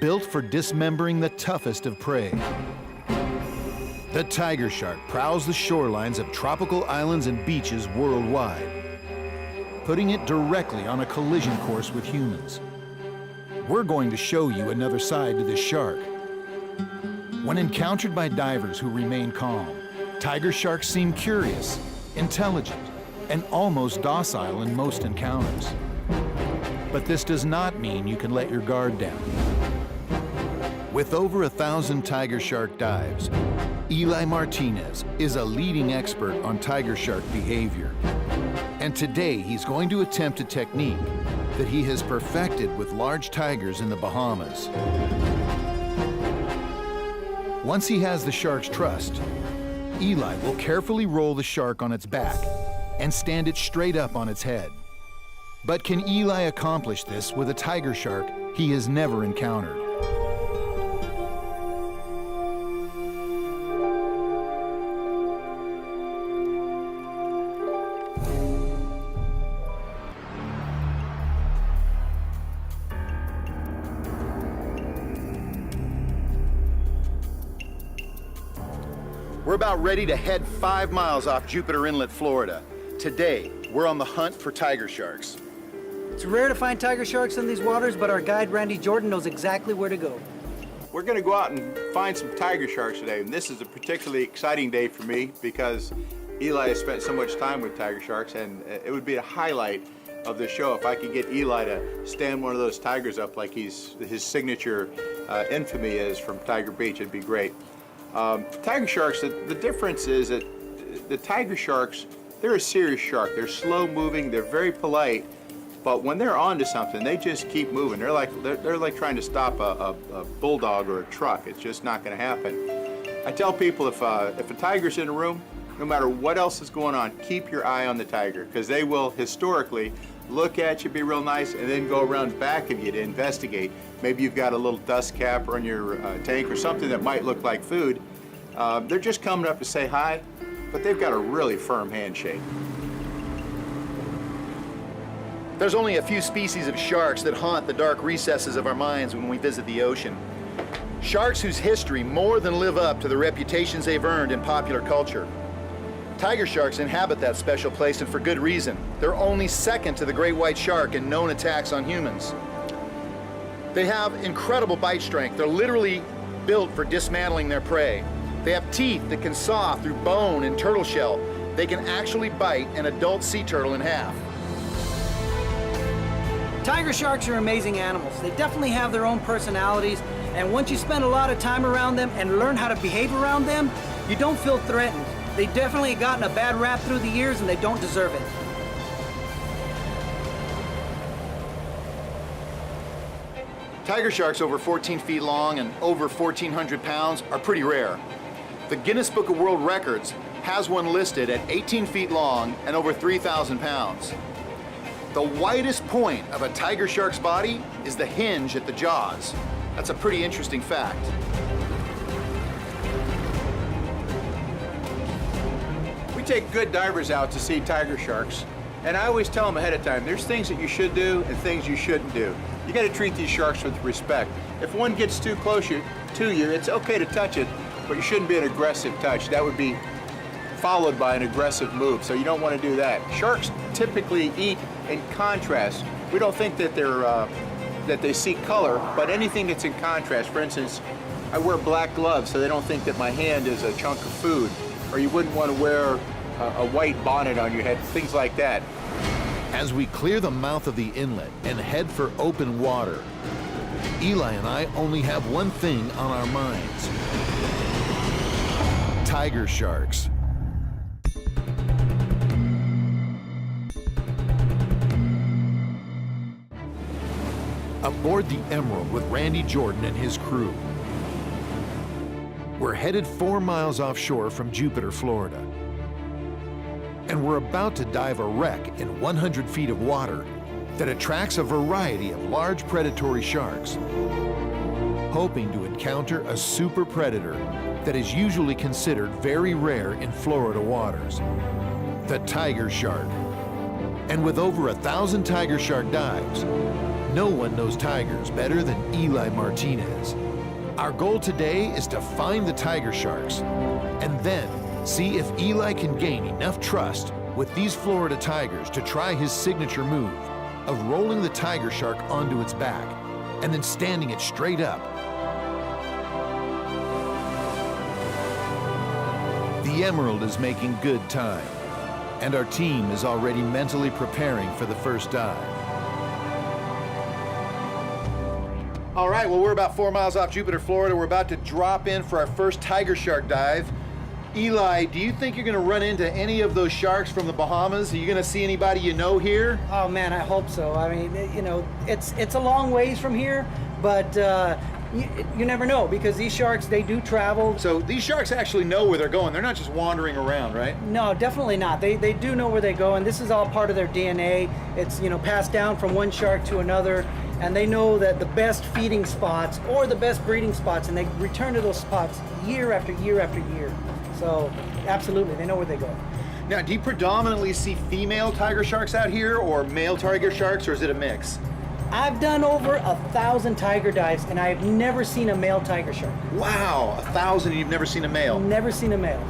built for dismembering the toughest of prey. The tiger shark prowls the shorelines of tropical islands and beaches worldwide, putting it directly on a collision course with humans. We're going to show you another side to this shark. When encountered by divers who remain calm, tiger sharks seem curious, intelligent, and almost docile in most encounters. But this does not mean you can let your guard down. With over 1,000 tiger shark dives, Eli Martinez is a leading expert on tiger shark behavior. And today he's going to attempt a technique that he has perfected with large tigers in the Bahamas. Once he has the shark's trust, Eli will carefully roll the shark on its back and stand it straight up on its head. But can Eli accomplish this with a tiger shark he has never encountered? We're about ready to head 5 miles off Jupiter Inlet, Florida. Today, we're on the hunt for tiger sharks. It's rare to find tiger sharks in these waters, but our guide, Randy Jordan, knows exactly where to go. We're going to go out and find some tiger sharks today, and this is a particularly exciting day for me because Eli has spent so much time with tiger sharks, and it would be a highlight of the show if I could get Eli to stand one of those tigers up like his signature infamy is from Tiger Beach. It'd be great. Tiger sharks, the difference is that the tiger sharks, they're a serious shark. They're slow moving, they're very polite, but when they're onto something, they just keep moving. They're like trying to stop a bulldog or a truck. It's just not going to happen. I tell people if a tiger's in a room, no matter what else is going on, keep your eye on the tiger, because they will historically look at you, be real nice, and then go around back of you to investigate. Maybe you've got a little dust cap on your tank or something that might look like food. They're just coming up to say hi, but they've got a really firm handshake. There's only a few species of sharks that haunt the dark recesses of our minds when we visit the ocean. Sharks whose history more than live up to the reputations they've earned in popular culture. Tiger sharks inhabit that special place, and for good reason. They're only second to the great white shark in known attacks on humans. They have incredible bite strength. They're literally built for dismantling their prey. They have teeth that can saw through bone and turtle shell. They can actually bite an adult sea turtle in half. Tiger sharks are amazing animals. They definitely have their own personalities, and once you spend a lot of time around them and learn how to behave around them, you don't feel threatened. They definitely have gotten a bad rap through the years, and they don't deserve it. Tiger sharks over 14 feet long and over 1,400 pounds are pretty rare. The Guinness Book of World Records has one listed at 18 feet long and over 3,000 pounds. The widest point of a tiger shark's body is the hinge at the jaws. That's a pretty interesting fact. We take good divers out to see tiger sharks, And I always tell them ahead of time, there's things that you should do and things you shouldn't do. You got to treat these sharks with respect. If one gets too close to you, it's okay to touch it, but you shouldn't be an aggressive touch. That would be followed by an aggressive move, so you don't want to do that. Sharks typically eat in contrast. We don't think that that they see color, but anything that's in contrast. For instance, I wear black gloves so they don't think that my hand is a chunk of food, or you wouldn't want to wear a white bonnet on your head, things like that. As we clear the mouth of the inlet and head for open water, Eli and I only have one thing on our minds: tiger sharks. Aboard the Emerald with Randy Jordan and his crew. We're headed 4 miles offshore from Jupiter, Florida. And we're about to dive a wreck in 100 feet of water that attracts a variety of large predatory sharks, hoping to encounter a super predator that is usually considered very rare in Florida waters, the tiger shark. And with over 1,000 tiger shark dives, no one knows tigers better than Eli Martinez. Our goal today is to find the tiger sharks and then see if Eli can gain enough trust with these Florida tigers to try his signature move of rolling the tiger shark onto its back and then standing it straight up. The Emerald is making good time, and our team is already mentally preparing for the first dive. All right, well, we're about 4 miles off Jupiter, Florida. We're about to drop in for our first tiger shark dive. Eli, do you think you're gonna run into any of those sharks from the Bahamas? Are you gonna see anybody you know here? Oh man, I hope so. I mean, you know, it's a long ways from here, but you never know, because these sharks, they do travel. So these sharks actually know where they're going. They're not just wandering around, right? No, definitely not. They do know where they go, and this is all part of their DNA. It's, you know, passed down from one shark to another, and they know that the best feeding spots or the best breeding spots, and they return to those spots year after year after year. So absolutely, they know where they go. Now, do you predominantly see female tiger sharks out here or male tiger sharks, or is it a mix? I've done over 1,000 tiger dives, and I've never seen a male tiger shark. Wow, 1,000 and you've never seen a male. Never seen a male.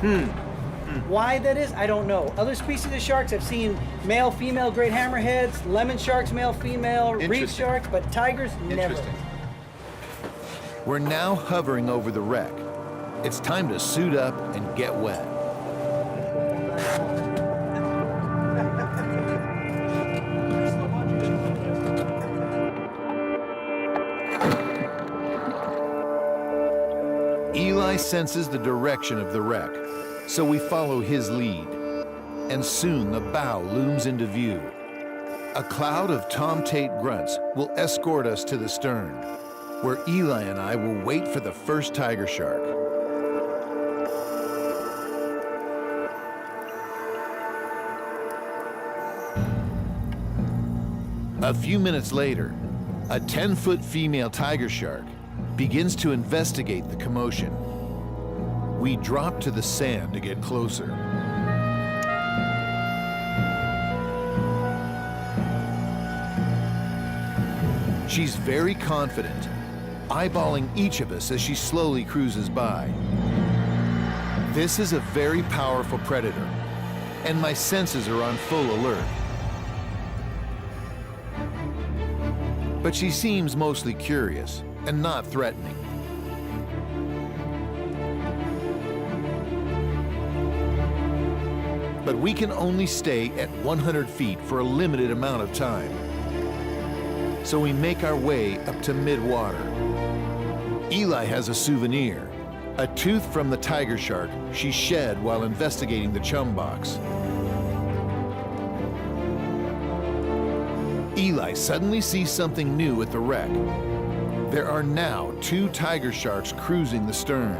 Why that is, I don't know. Other species of sharks, I've seen male, female great hammerheads, lemon sharks, male, female, reef Interesting. sharks, but tigers, never. Interesting. We're now hovering over the wreck. It's time to suit up and get wet. Eli senses the direction of the wreck, so we follow his lead. And soon the bow looms into view. A cloud of Tom Tate grunts will escort us to the stern, where Eli and I will wait for the first tiger shark. A few minutes later, a 10-foot female tiger shark begins to investigate the commotion. We drop to the sand to get closer. She's very confident, eyeballing each of us as she slowly cruises by. This is a very powerful predator, and my senses are on full alert. But she seems mostly curious and not threatening. But we can only stay at 100 feet for a limited amount of time. So we make our way up to mid-water. Eli has a souvenir, a tooth from the tiger shark she shed while investigating the chum box. Eli suddenly sees something new at the wreck. There are now 2 tiger sharks cruising the stern.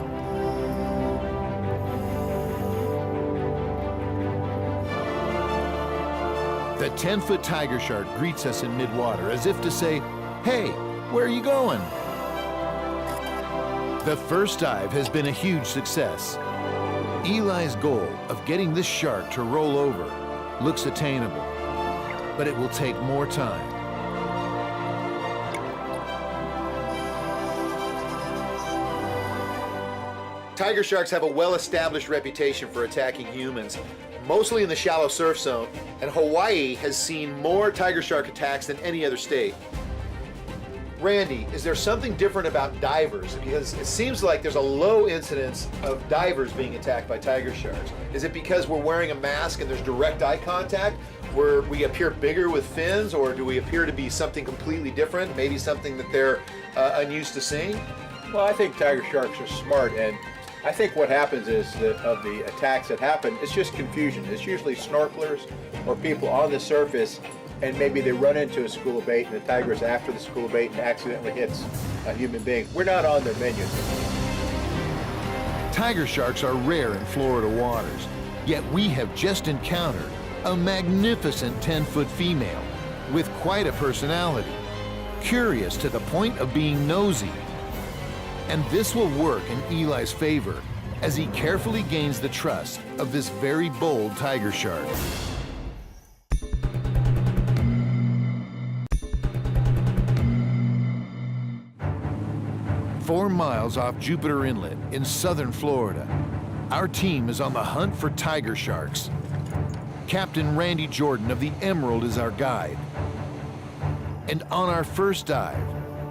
The 10-foot tiger shark greets us in mid-water as if to say, "Hey, where are you going?" The first dive has been a huge success. Eli's goal of getting this shark to roll over looks attainable. but it will take more time. Tiger sharks have a well-established reputation for attacking humans, mostly in the shallow surf zone, and Hawaii has seen more tiger shark attacks than any other state. Randy, is there something different about divers? Because it seems like there's a low incidence of divers being attacked by tiger sharks. Is it because we're wearing a mask and there's direct eye contact, where we appear bigger with fins, or do we appear to be something completely different, maybe something that they're unused to seeing? Well, I think tiger sharks are smart, and I think what happens is that of the attacks that happen, it's just confusion. It's usually snorkelers or people on the surface, and maybe they run into a school of bait and the tiger is after the school of bait and accidentally hits a human being. We're not on their menu. Tiger sharks are rare in Florida waters, yet we have just encountered a magnificent 10-foot female with quite a personality, curious to the point of being nosy. And this will work in Eli's favor as he carefully gains the trust of this very bold tiger shark. Four miles off Jupiter Inlet in southern Florida, our team is on the hunt for tiger sharks. Captain Randy Jordan of the Emerald is our guide. And on our first dive,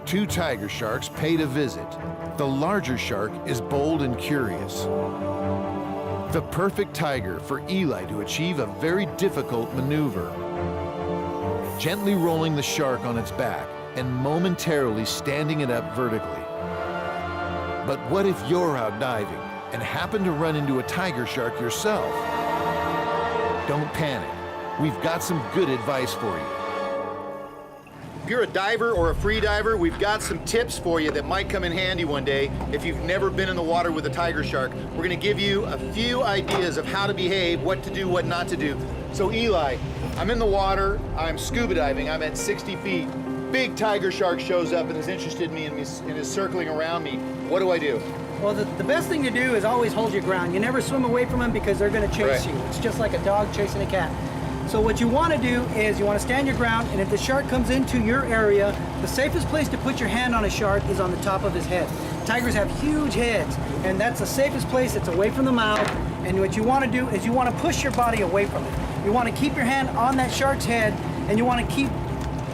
two tiger sharks paid a visit. The larger shark is bold and curious. The perfect tiger for Eli to achieve a very difficult maneuver. Gently rolling the shark on its back and momentarily standing it up vertically. But what if you're out diving and happen to run into a tiger shark yourself? Don't panic. We've got some good advice for you. If you're a diver or a free diver, we've got some tips for you that might come in handy one day if you've never been in the water with a tiger shark. We're gonna give you a few ideas of how to behave, what to do, what not to do. So Eli, I'm in the water, I'm scuba diving, I'm at 60 feet. Big tiger shark shows up and is interested in me and is circling around me. What do I do? Well, the best thing to do is always hold your ground. You never swim away from them because they're going to chase Right. you. It's just like a dog chasing a cat. So what you want to do is you want to stand your ground, and if the shark comes into your area, the safest place to put your hand on a shark is on the top of his head. Tigers have huge heads, and that's the safest place. It's away from the mouth. And what you want to do is you want to push your body away from it. You want to keep your hand on that shark's head, and you want to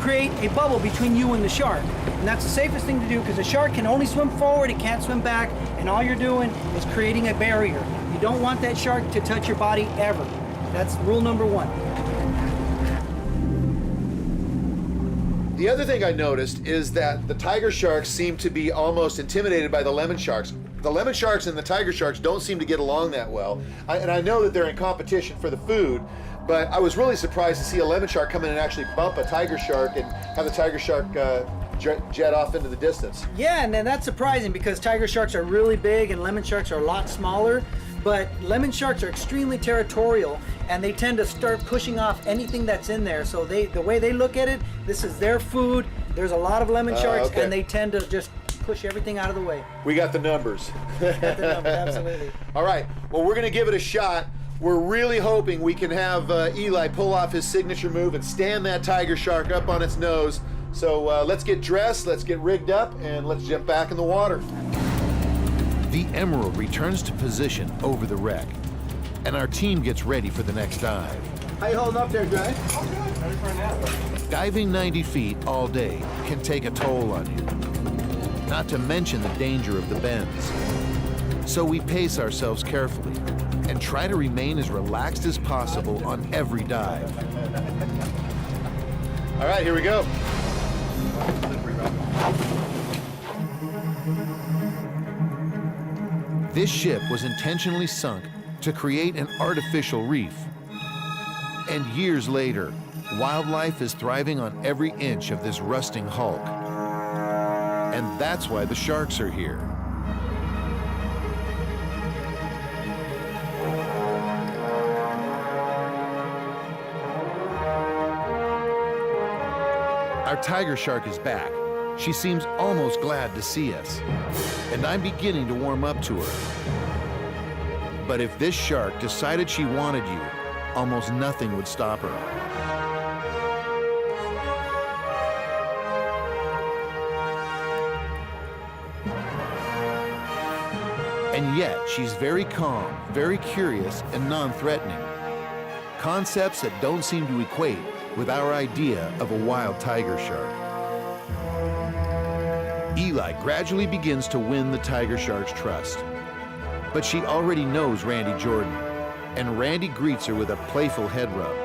create a bubble between you and the shark. And that's the safest thing to do because the shark can only swim forward, it can't swim back, and all you're doing is creating a barrier. You don't want that shark to touch your body ever. That's rule number one. The other thing I noticed is that the tiger sharks seem to be almost intimidated by the lemon sharks. The lemon sharks and the tiger sharks don't seem to get along that well. And I know that they're in competition for the food, but I was really surprised to see a lemon shark come in and actually bump a tiger shark and have the tiger shark jet off into the distance. Yeah, and then that's surprising because tiger sharks are really big and lemon sharks are a lot smaller. But lemon sharks are extremely territorial, and they tend to start pushing off anything that's in there. So the way they look at it, this is their food. There's a lot of lemon sharks, okay. and they tend to just push everything out of the way. We got the numbers. Got the numbers, absolutely. All right, well, we're gonna give it a shot. We're really hoping we can have Eli pull off his signature move and stand that tiger shark up on its nose. So let's get dressed, let's get rigged up, and let's jump back in the water. The Emerald returns to position over the wreck, and our team gets ready for the next dive. How you holding up there, guys? Diving 90 feet all day can take a toll on you, not to mention the danger of the bends. So we pace ourselves carefully and try to remain as relaxed as possible on every dive. All right, here we go. This ship was intentionally sunk to create an artificial reef. And years later, wildlife is thriving on every inch of this rusting hulk. And that's why the sharks are here. Our tiger shark is back. She seems almost glad to see us, and I'm beginning to warm up to her. But if this shark decided she wanted you, almost nothing would stop her. And yet, she's very calm, very curious, and non-threatening. Concepts that don't seem to equate with our idea of a wild tiger shark. Eli gradually begins to win the tiger shark's trust. But she already knows Randy Jordan, and Randy greets her with a playful head rub,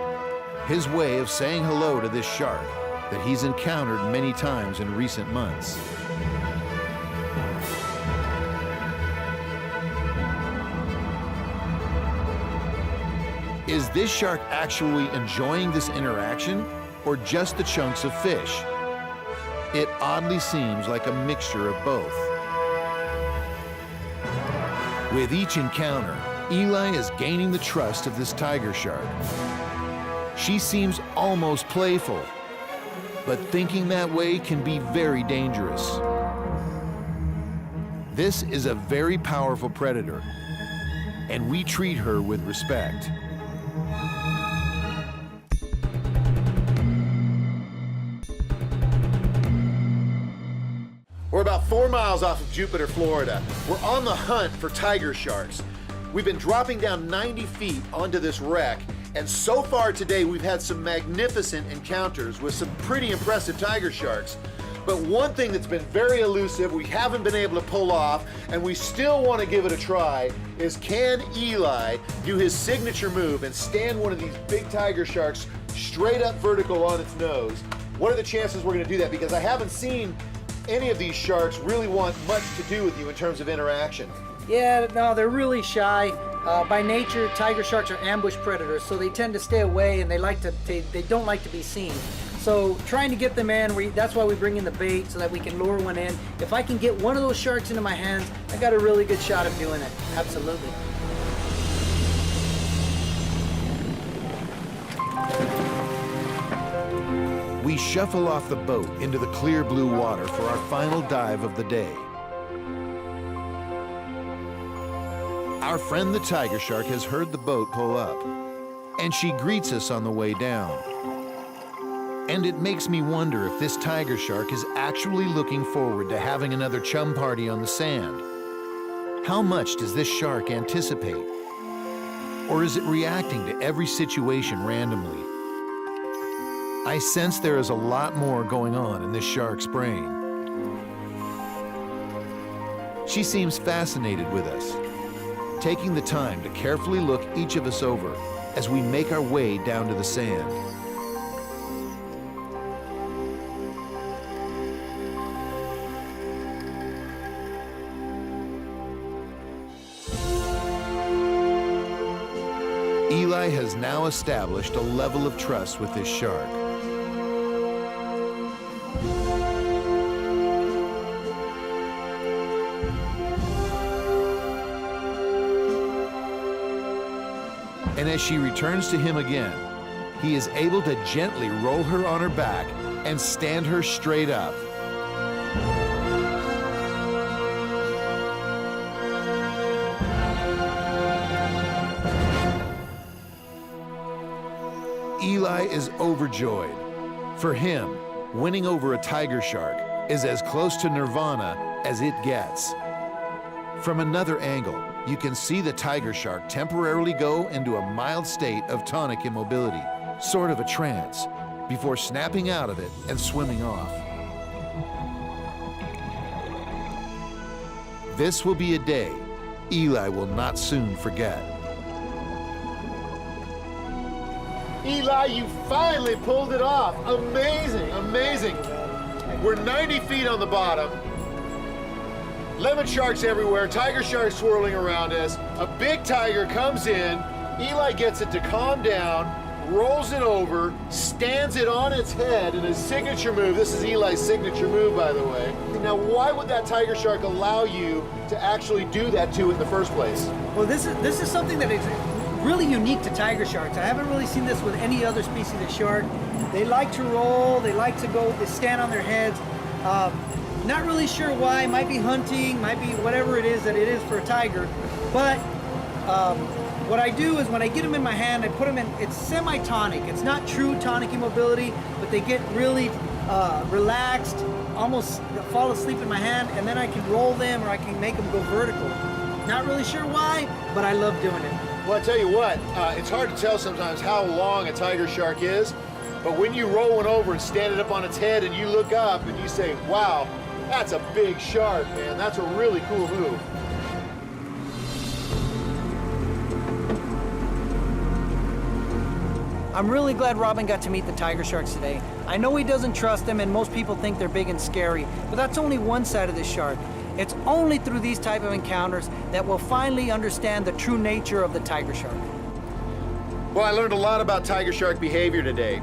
his way of saying hello to this shark that he's encountered many times in recent months. Is this shark actually enjoying this interaction, or just the chunks of fish? It oddly seems like a mixture of both. With each encounter, Eli is gaining the trust of this tiger shark. She seems almost playful, but thinking that way can be very dangerous. This is a very powerful predator, and we treat her with respect. We're about 4 miles off of Jupiter, Florida. We're on the hunt for tiger sharks. We've been dropping down 90 feet onto this wreck, and so far today we've had some magnificent encounters with some pretty impressive tiger sharks. But one thing that's been very elusive, we haven't been able to pull off, and we still want to give it a try, is can Eli do his signature move and stand one of these big tiger sharks straight up vertical on its nose? What are the chances we're going to do that? Because I haven't seen any of these sharks really want much to do with you in terms of interaction. Yeah, no, they're really shy. By nature, tiger sharks are ambush predators, so they tend to stay away, and they don't like to be seen. So trying to get them in, that's why we bring in the bait, so that we can lure one in. If I can get one of those sharks into my hands, I got a really good shot of doing it. Absolutely. We shuffle off the boat into the clear blue water for our final dive of the day. Our friend the tiger shark has heard the boat pull up, and she greets us on the way down. And it makes me wonder if this tiger shark is actually looking forward to having another chum party on the sand. How much does this shark anticipate? Or is it reacting to every situation randomly? I sense there is a lot more going on in this shark's brain. She seems fascinated with us, taking the time to carefully look each of us over as we make our way down to the sand. Eli has now established a level of trust with this shark. And as she returns to him again, he is able to gently roll her on her back and stand her straight up. Eli is overjoyed. For him, winning over a tiger shark is as close to nirvana as it gets. From another angle, you can see the tiger shark temporarily go into a mild state of tonic immobility, sort of a trance, before snapping out of it and swimming off. This will be a day Eli will not soon forget. Eli, you finally pulled it off. Amazing, amazing. We're 90 feet on the bottom. Lemon sharks everywhere, tiger sharks swirling around us. A big tiger comes in, Eli gets it to calm down, rolls it over, stands it on its head in his signature move. This is Eli's signature move, by the way. Now, why would that tiger shark allow you to actually do that to it in the first place? Well, this is something that is really unique to tiger sharks. I haven't really seen this with any other species of shark. They like to roll, they like to go, they stand on their heads. Not really sure why, might be hunting, might be whatever it is that it is for a tiger. But what I do is when I get them in my hand, I put them in, it's semi-tonic. It's not true tonic immobility, but they get really relaxed, almost fall asleep in my hand, and then I can roll them or I can make them go vertical. Not really sure why, but I love doing it. Well, I tell you what, it's hard to tell sometimes how long a tiger shark is, but when you roll one over and stand it up on its head and you look up and you say, wow, that's a big shark, man. That's a really cool move. I'm really glad Robin got to meet the tiger sharks today. I know he doesn't trust them and most people think they're big and scary, but that's only one side of this shark. It's only through these type of encounters that we'll finally understand the true nature of the tiger shark. Well, I learned a lot about tiger shark behavior today,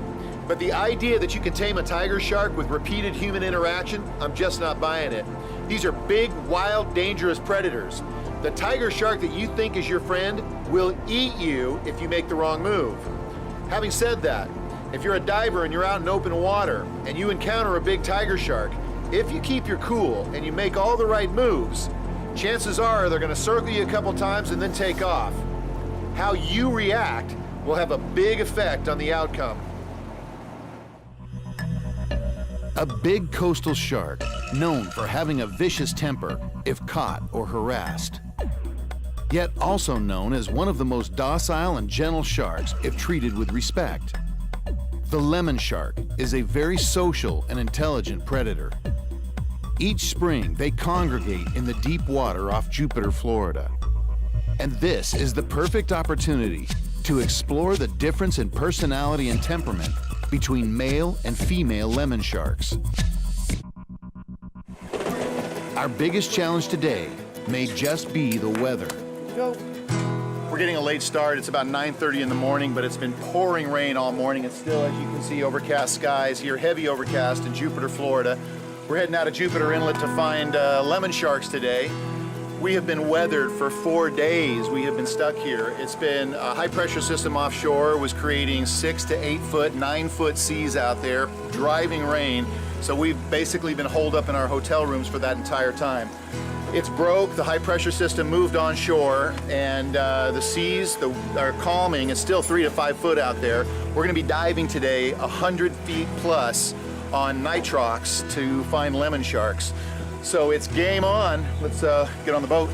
but the idea that you can tame a tiger shark with repeated human interaction, I'm just not buying it. These are big, wild, dangerous predators. The tiger shark that you think is your friend will eat you if you make the wrong move. Having said that, if you're a diver and you're out in open water and you encounter a big tiger shark, if you keep your cool and you make all the right moves, chances are they're going to circle you a couple times and then take off. How you react will have a big effect on the outcome. A big coastal shark, known for having a vicious temper if caught or harassed. Yet also known as one of the most docile and gentle sharks if treated with respect. The lemon shark is a very social and intelligent predator. Each spring, they congregate in the deep water off Jupiter, Florida. And this is the perfect opportunity to explore the difference in personality and temperament between male and female lemon sharks. Our biggest challenge today may just be the weather. We're getting a late start. It's about 9:30 in the morning, but it's been pouring rain all morning. It's still, as you can see, overcast skies here, heavy overcast in Jupiter, Florida. We're heading out of Jupiter Inlet to find lemon sharks today. We have been weathered for 4 days. We have been stuck here. It's been a high pressure system offshore, was creating 6 to 8 foot, 9 foot seas out there, driving rain. So we've basically been holed up in our hotel rooms for that entire time. It's broke, the high pressure system moved onshore, and the seas are calming. It's still 3 to 5 foot out there. We're gonna be diving today 100 feet plus on nitrox to find lemon sharks. So it's game on. Let's get on the boat.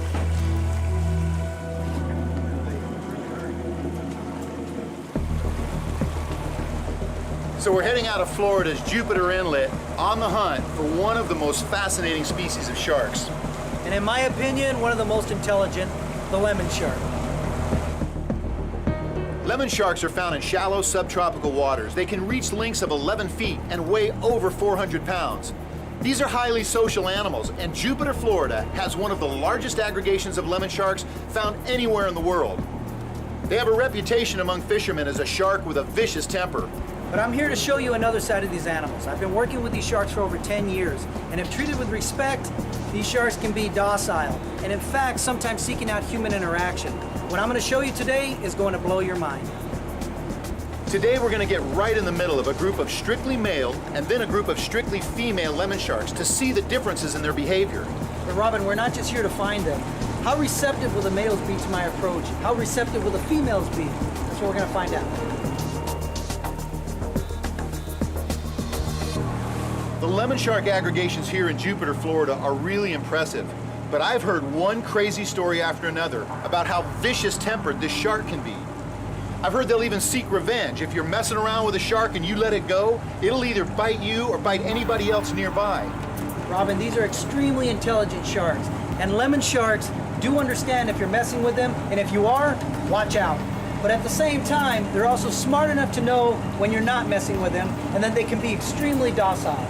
So we're heading out of Florida's Jupiter Inlet on the hunt for one of the most fascinating species of sharks. And in my opinion, one of the most intelligent, the lemon shark. Lemon sharks are found in shallow subtropical waters. They can reach lengths of 11 feet and weigh over 400 pounds. These are highly social animals, and Jupiter, Florida has one of the largest aggregations of lemon sharks found anywhere in the world. They have a reputation among fishermen as a shark with a vicious temper. But I'm here to show you another side of these animals. I've been working with these sharks for over 10 years, and if treated with respect, these sharks can be docile, and in fact, sometimes seeking out human interaction. What I'm gonna show you today is going to blow your mind. Today we're going to get right in the middle of a group of strictly male and then a group of strictly female lemon sharks to see the differences in their behavior. But Robin, we're not just here to find them. How receptive will the males be to my approach? How receptive will the females be? That's what we're going to find out. The lemon shark aggregations here in Jupiter, Florida are really impressive, but I've heard one crazy story after another about how vicious-tempered this shark can be. I've heard they'll even seek revenge. If you're messing around with a shark and you let it go, it'll either bite you or bite anybody else nearby. Robin, these are extremely intelligent sharks, and lemon sharks do understand if you're messing with them, and if you are, watch out. But at the same time, they're also smart enough to know when you're not messing with them, and then they can be extremely docile.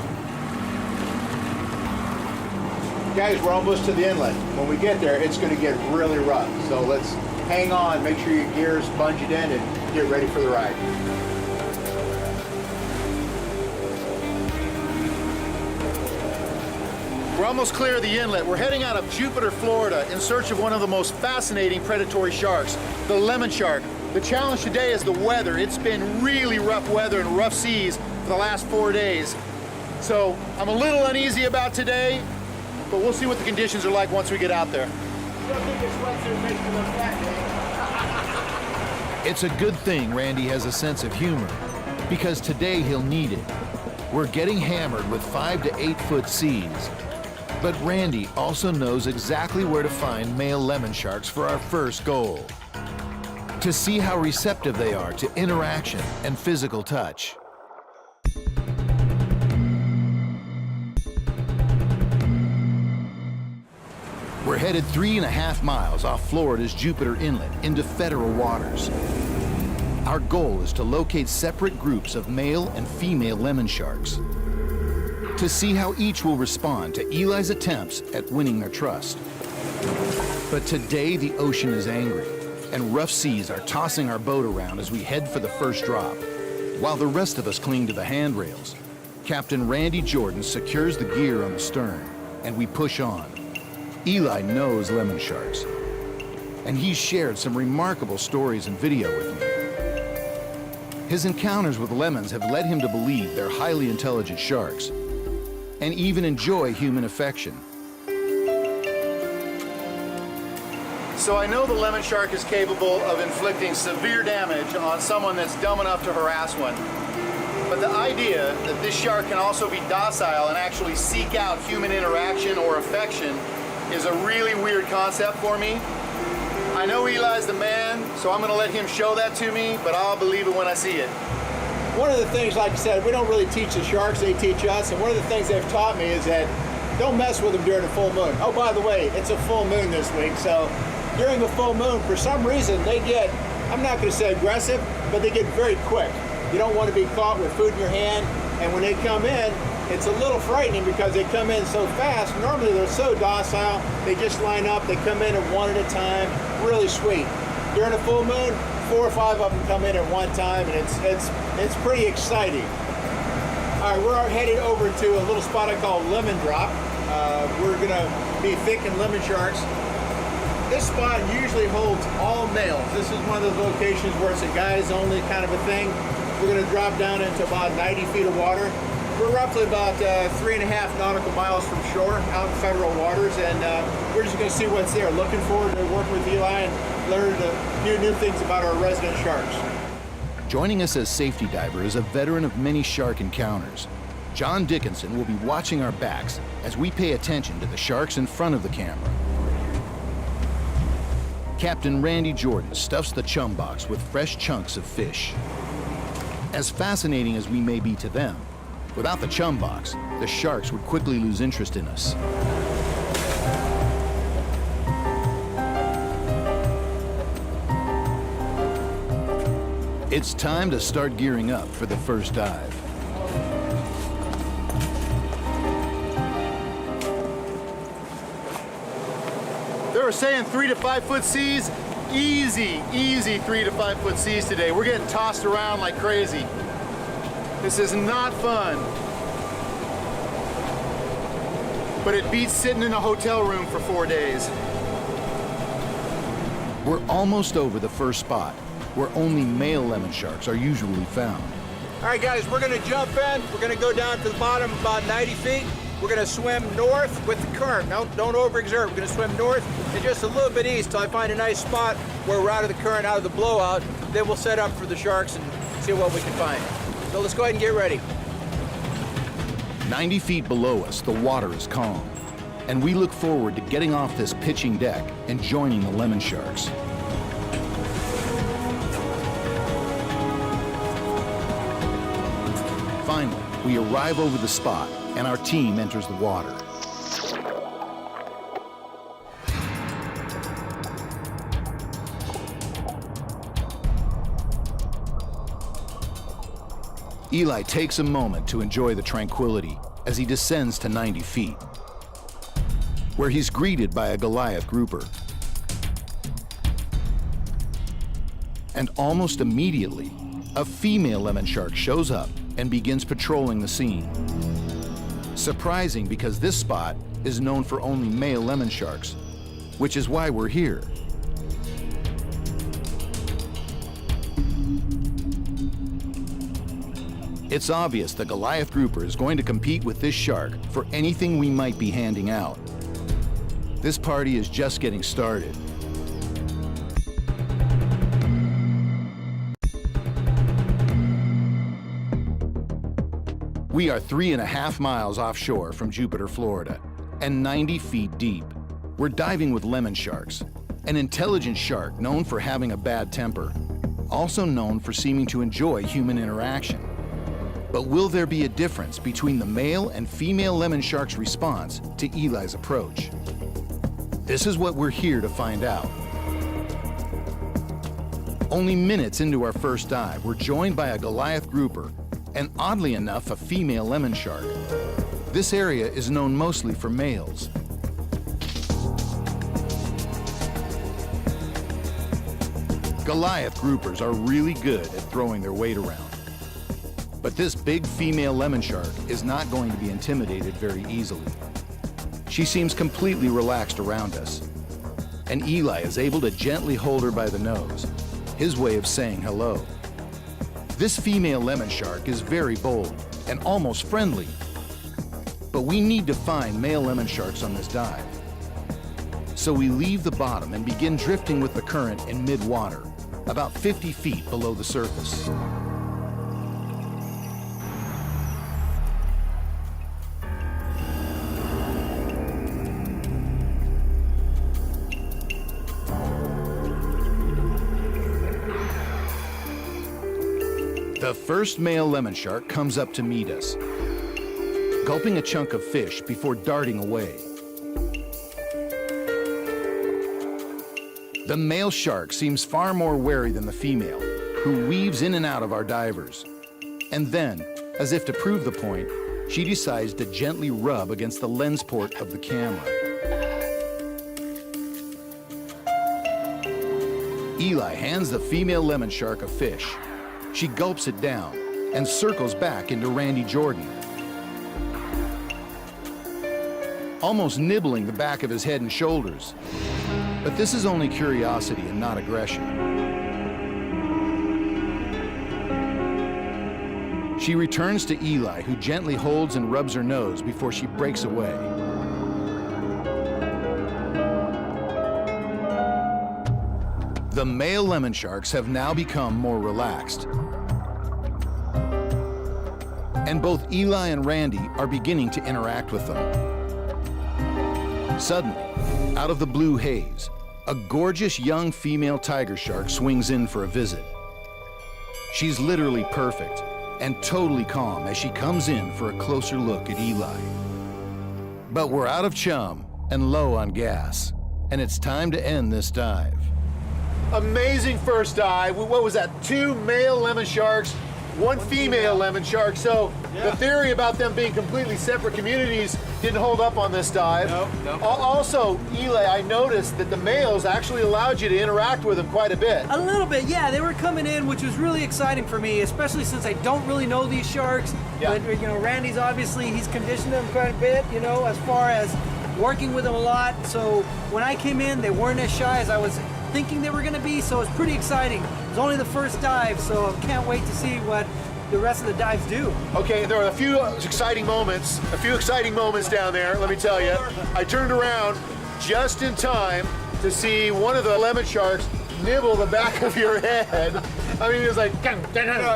Guys, we're almost to the inlet. When we get there, it's going to get really rough. So let's hang on, make sure your gear's bunged in, and get ready for the ride. We're almost clear of the inlet. We're heading out of Jupiter, Florida in search of one of the most fascinating predatory sharks, the lemon shark. The challenge today is the weather. It's been really rough weather and rough seas for the last 4 days. So I'm a little uneasy about today, but we'll see what the conditions are like once we get out there. It's a good thing Randy has a sense of humor, because today he'll need it. We're getting hammered with 5 to 8 foot seas. But Randy also knows exactly where to find male lemon sharks for our first goal. To see how receptive they are to interaction and physical touch. We're headed 3.5 miles off Florida's Jupiter Inlet into federal waters. Our goal is to locate separate groups of male and female lemon sharks, to see how each will respond to Eli's attempts at winning their trust. But today the ocean is angry, and rough seas are tossing our boat around as we head for the first drop. While the rest of us cling to the handrails, Captain Randy Jordan secures the gear on the stern, and we push on. Eli knows lemon sharks, and he's shared some remarkable stories and video with me. His encounters with lemons have led him to believe they're highly intelligent sharks, and even enjoy human affection. So I know the lemon shark is capable of inflicting severe damage on someone that's dumb enough to harass one. But the idea that this shark can also be docile and actually seek out human interaction or affection is a really weird concept for me. I know Eli's the man, so I'm gonna let him show that to me, but I'll believe it when I see it. One of the things, like I said, we don't really teach the sharks, they teach us, and one of the things they've taught me is that don't mess with them during a full moon. Oh, by the way, it's a full moon this week, so during a full moon, for some reason, they get, I'm not gonna say aggressive, but they get very quick. You don't want to be caught with food in your hand, and when they come in, it's a little frightening because they come in so fast. Normally they're so docile, they just line up, they come in at one at a time, really sweet. During a full moon, 4 or 5 of them come in at one time, and it's pretty exciting. All right, we're headed over to a little spot I call Lemon Drop. We're gonna be thinking lemon sharks. This spot usually holds all males. This is one of those locations where it's a guys only kind of a thing. We're gonna drop down into about 90 feet of water. We're roughly about 3.5 nautical miles from shore out in federal waters, and we're just gonna see what's there. Looking forward to working with Eli and learn a few new things about our resident sharks. Joining us as safety diver is a veteran of many shark encounters. John Dickinson will be watching our backs as we pay attention to the sharks in front of the camera. Captain Randy Jordan stuffs the chum box with fresh chunks of fish. As fascinating as we may be to them, without the chum box, the sharks would quickly lose interest in us. It's time to start gearing up for the first dive. They were saying 3 to 5 foot seas. Easy 3 to 5 foot seas today. We're getting tossed around like crazy. This is not fun. But it beats sitting in a hotel room for 4 days. We're almost over the first spot, where only male lemon sharks are usually found. All right, guys, we're gonna jump in. We're gonna go down to the bottom about 90 feet. We're gonna swim north with the current. No, don't overexert. We're gonna swim north and just a little bit east till I find a nice spot where we're out of the current, out of the blowout. Then we'll set up for the sharks and see what we can find. So let's go ahead and get ready. 90 feet below us, the water is calm, and we look forward to getting off this pitching deck and joining the lemon sharks. Finally, we arrive over the spot, and our team enters the water. Eli takes a moment to enjoy the tranquility as he descends to 90 feet, where he's greeted by a Goliath grouper. And almost immediately, a female lemon shark shows up and begins patrolling the scene. Surprising because this spot is known for only male lemon sharks, which is why we're here. It's obvious the Goliath grouper is going to compete with this shark for anything we might be handing out. This party is just getting started. We are 3.5 miles offshore from Jupiter, Florida, and 90 feet deep. We're diving with lemon sharks, an intelligent shark known for having a bad temper, also known for seeming to enjoy human interaction. But will there be a difference between the male and female lemon shark's response to Eli's approach? This is what we're here to find out. Only minutes into our first dive, we're joined by a Goliath grouper, and oddly enough, a female lemon shark. This area is known mostly for males. Goliath groupers are really good at throwing their weight around. But this big female lemon shark is not going to be intimidated very easily. She seems completely relaxed around us, and Eli is able to gently hold her by the nose, his way of saying hello. This female lemon shark is very bold and almost friendly, but we need to find male lemon sharks on this dive. So we leave the bottom and begin drifting with the current in mid-water, about 50 feet below the surface. The first male lemon shark comes up to meet us, gulping a chunk of fish before darting away. The male shark seems far more wary than the female, who weaves in and out of our divers. And then, as if to prove the point, she decides to gently rub against the lens port of the camera. Eli hands the female lemon shark a fish. She gulps it down and circles back into Randy Jordan, almost nibbling the back of his head and shoulders. But this is only curiosity and not aggression. She returns to Eli, who gently holds and rubs her nose before she breaks away. The male lemon sharks have now become more relaxed, and both Eli and Randy are beginning to interact with them. Suddenly, out of the blue haze, a gorgeous young female tiger shark swings in for a visit. She's literally perfect and totally calm as she comes in for a closer look at Eli. But we're out of chum and low on gas, and it's time to end this dive. Amazing first dive. What was that? 2 male lemon sharks, 1 female lemon shark. So the theory about them being completely separate communities didn't hold up on this dive. No. Also, Eli, I noticed that the males actually allowed you to interact with them quite a bit. A little bit, yeah. They were coming in, which was really exciting for me, especially since I don't really know these sharks. Yeah. But, Randy's obviously, he's conditioned them quite a bit, as far as working with them a lot. So when I came in, they weren't as shy as I was thinking they were going to be, so it's pretty exciting. It's only the first dive, so I can't wait to see what the rest of the dives do. Okay, there are a few exciting moments down there, let me tell you. I turned around just in time to see one of the lemon sharks nibble the back of your head. I mean, it was like...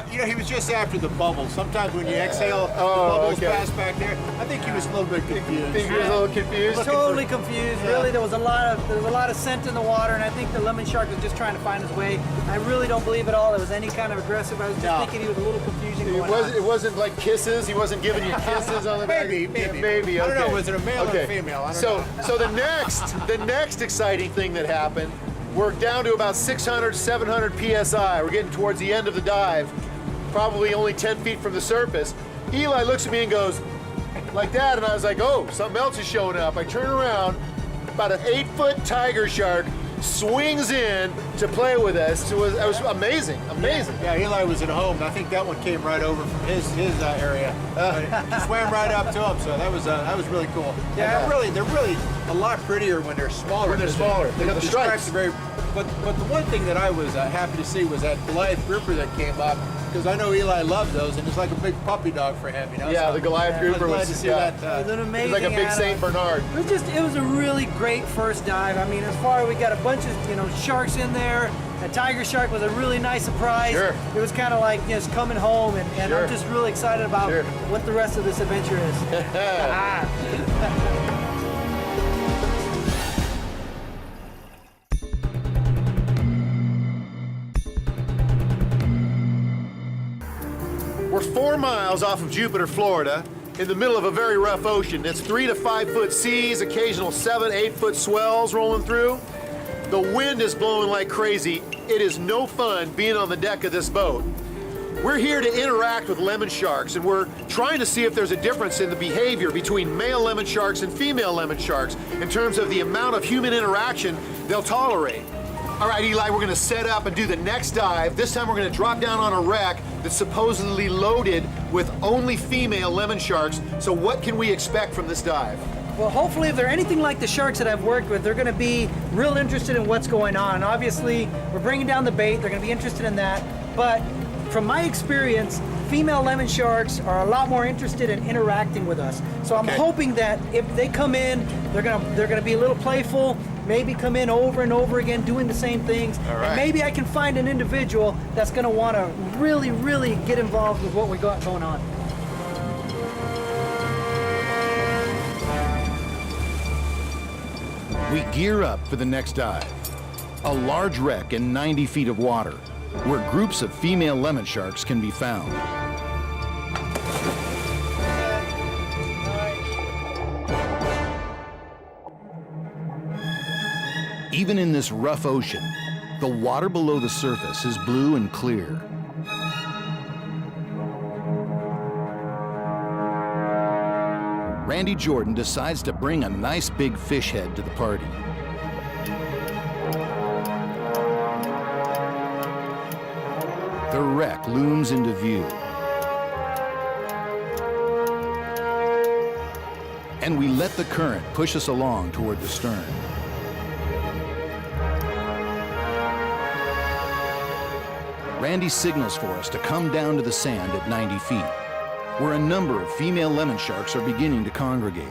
He was just after the bubbles. Sometimes when you exhale, the bubbles pass back there. I think he was a little bit confused. Think he was a little confused? Totally confused. Yeah. Really, there was a lot of scent in the water, and I think the lemon shark was just trying to find his way. I really don't believe at all there was any kind of aggressive. I was just thinking he was a little confusing. It wasn't like kisses. He wasn't giving you kisses on the back. Maybe. Okay. I don't know. Was it a male or a female? I don't know. So the next exciting thing that happened. We're down to about 600, 700 PSI. We're getting towards the end of the dive, probably only 10 feet from the surface. Eli looks at me and goes, like that, and I was like, oh, something else is showing up. I turn around, about an 8-foot tiger shark swings in to play with us. It was amazing. Yeah, Eli was at home. I think that one came right over from his area. He swam right up to him, so that was really cool. Yeah, they're really a lot prettier when they're smaller. They got the stripes. But the one thing that I was happy to see was that Goliath grouper that came up, because I know Eli loved those, and it's like a big puppy dog for him. Yeah, so the Goliath grouper was glad to see that. It was an amazing. It was like a big Saint Bernard. It was a really great first dive. I mean, as far as we got a bunch of sharks in there. A tiger shark was a really nice surprise. Sure. It was kind of like just coming home, and Sure. I'm just really excited about what the rest of this adventure is. We're 4 miles off of Jupiter, Florida, in the middle of a very rough ocean. It's 3 to 5 foot seas, occasional 7, 8 foot swells rolling through. The wind is blowing like crazy. It is no fun being on the deck of this boat. We're here to interact with lemon sharks, and we're trying to see if there's a difference in the behavior between male lemon sharks and female lemon sharks in terms of the amount of human interaction they'll tolerate. All right, Eli, we're gonna set up and do the next dive. This time we're gonna drop down on a wreck that's supposedly loaded with only female lemon sharks. So what can we expect from this dive? Well, hopefully if they're anything like the sharks that I've worked with, they're gonna be real interested in what's going on. Obviously, we're bringing down the bait, they're gonna be interested in that. But from my experience, female lemon sharks are a lot more interested in interacting with us. So I'm hoping that if they come in, they're gonna be a little playful, maybe come in over and over again doing the same things. All right. And maybe I can find an individual that's gonna wanna really, really get involved with what we got going on. We gear up for the next dive. A large wreck in 90 feet of water, where groups of female lemon sharks can be found. Even in this rough ocean, the water below the surface is blue and clear. Randy Jordan decides to bring a nice big fish head to the party. The wreck looms into view. And we let the current push us along toward the stern. Randy signals for us to come down to the sand at 90 feet, where a number of female lemon sharks are beginning to congregate.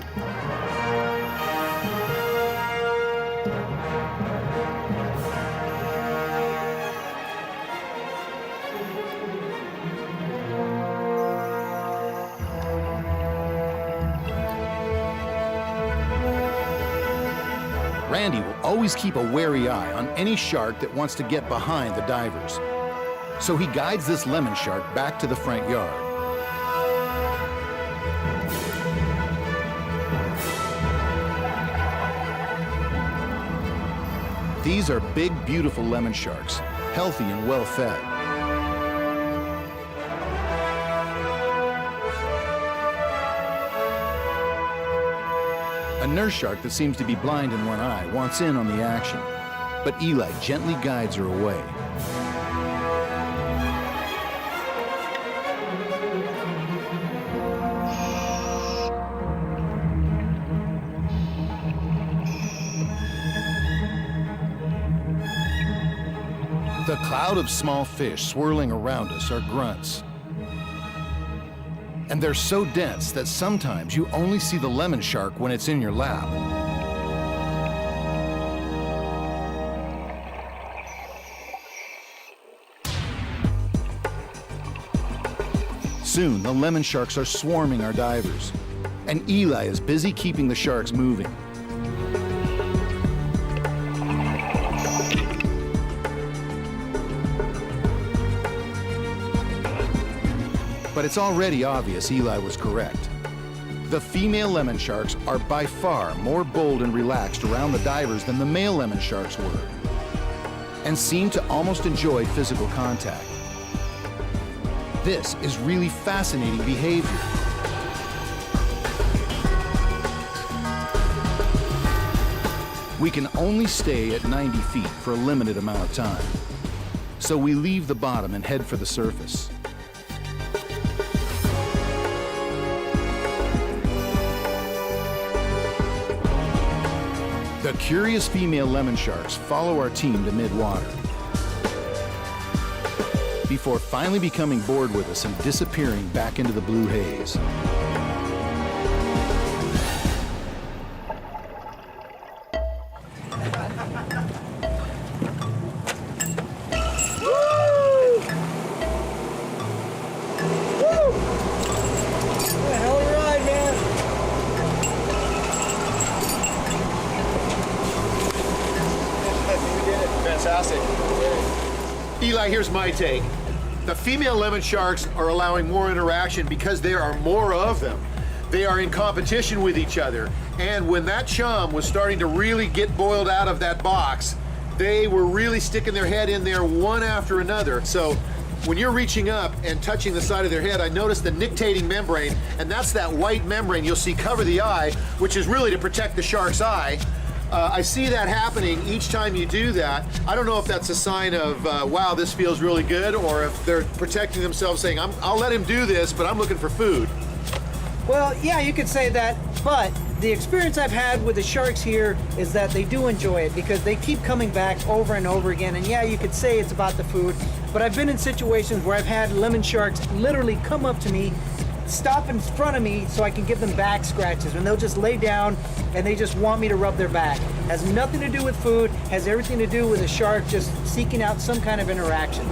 Randy will always keep a wary eye on any shark that wants to get behind the divers. So he guides this lemon shark back to the front yard. These are big, beautiful lemon sharks, healthy and well-fed. A nurse shark that seems to be blind in one eye wants in on the action, but Eli gently guides her away. The cloud of small fish swirling around us are grunts. And they're so dense that sometimes you only see the lemon shark when it's in your lap. Soon, the lemon sharks are swarming our divers, and Eli is busy keeping the sharks moving. But it's already obvious Eli was correct. The female lemon sharks are by far more bold and relaxed around the divers than the male lemon sharks were, and seem to almost enjoy physical contact. This is really fascinating behavior. We can only stay at 90 feet for a limited amount of time, so we leave the bottom and head for the surface. The curious female lemon sharks follow our team to mid-water before finally becoming bored with us and disappearing back into the blue haze. Fantastic. Eli, here's my take. The female lemon sharks are allowing more interaction because there are more of them. They are in competition with each other. And when that chum was starting to really get boiled out of that box, they were really sticking their head in there one after another. So when you're reaching up and touching the side of their head, I noticed the nictating membrane, and that's that white membrane you'll see cover the eye, which is really to protect the shark's eye. I see that happening each time you do that. I don't know if that's a sign of, wow, this feels really good, or if they're protecting themselves saying, I'll let him do this, but I'm looking for food. Well, yeah, you could say that, but the experience I've had with the sharks here is that they do enjoy it because they keep coming back over and over again. And yeah, you could say it's about the food, but I've been in situations where I've had lemon sharks literally come up to me, stop in front of me so I can give them back scratches, and they'll just lay down and they just want me to rub their back. Has nothing to do with food, has everything to do with a shark just seeking out some kind of interaction.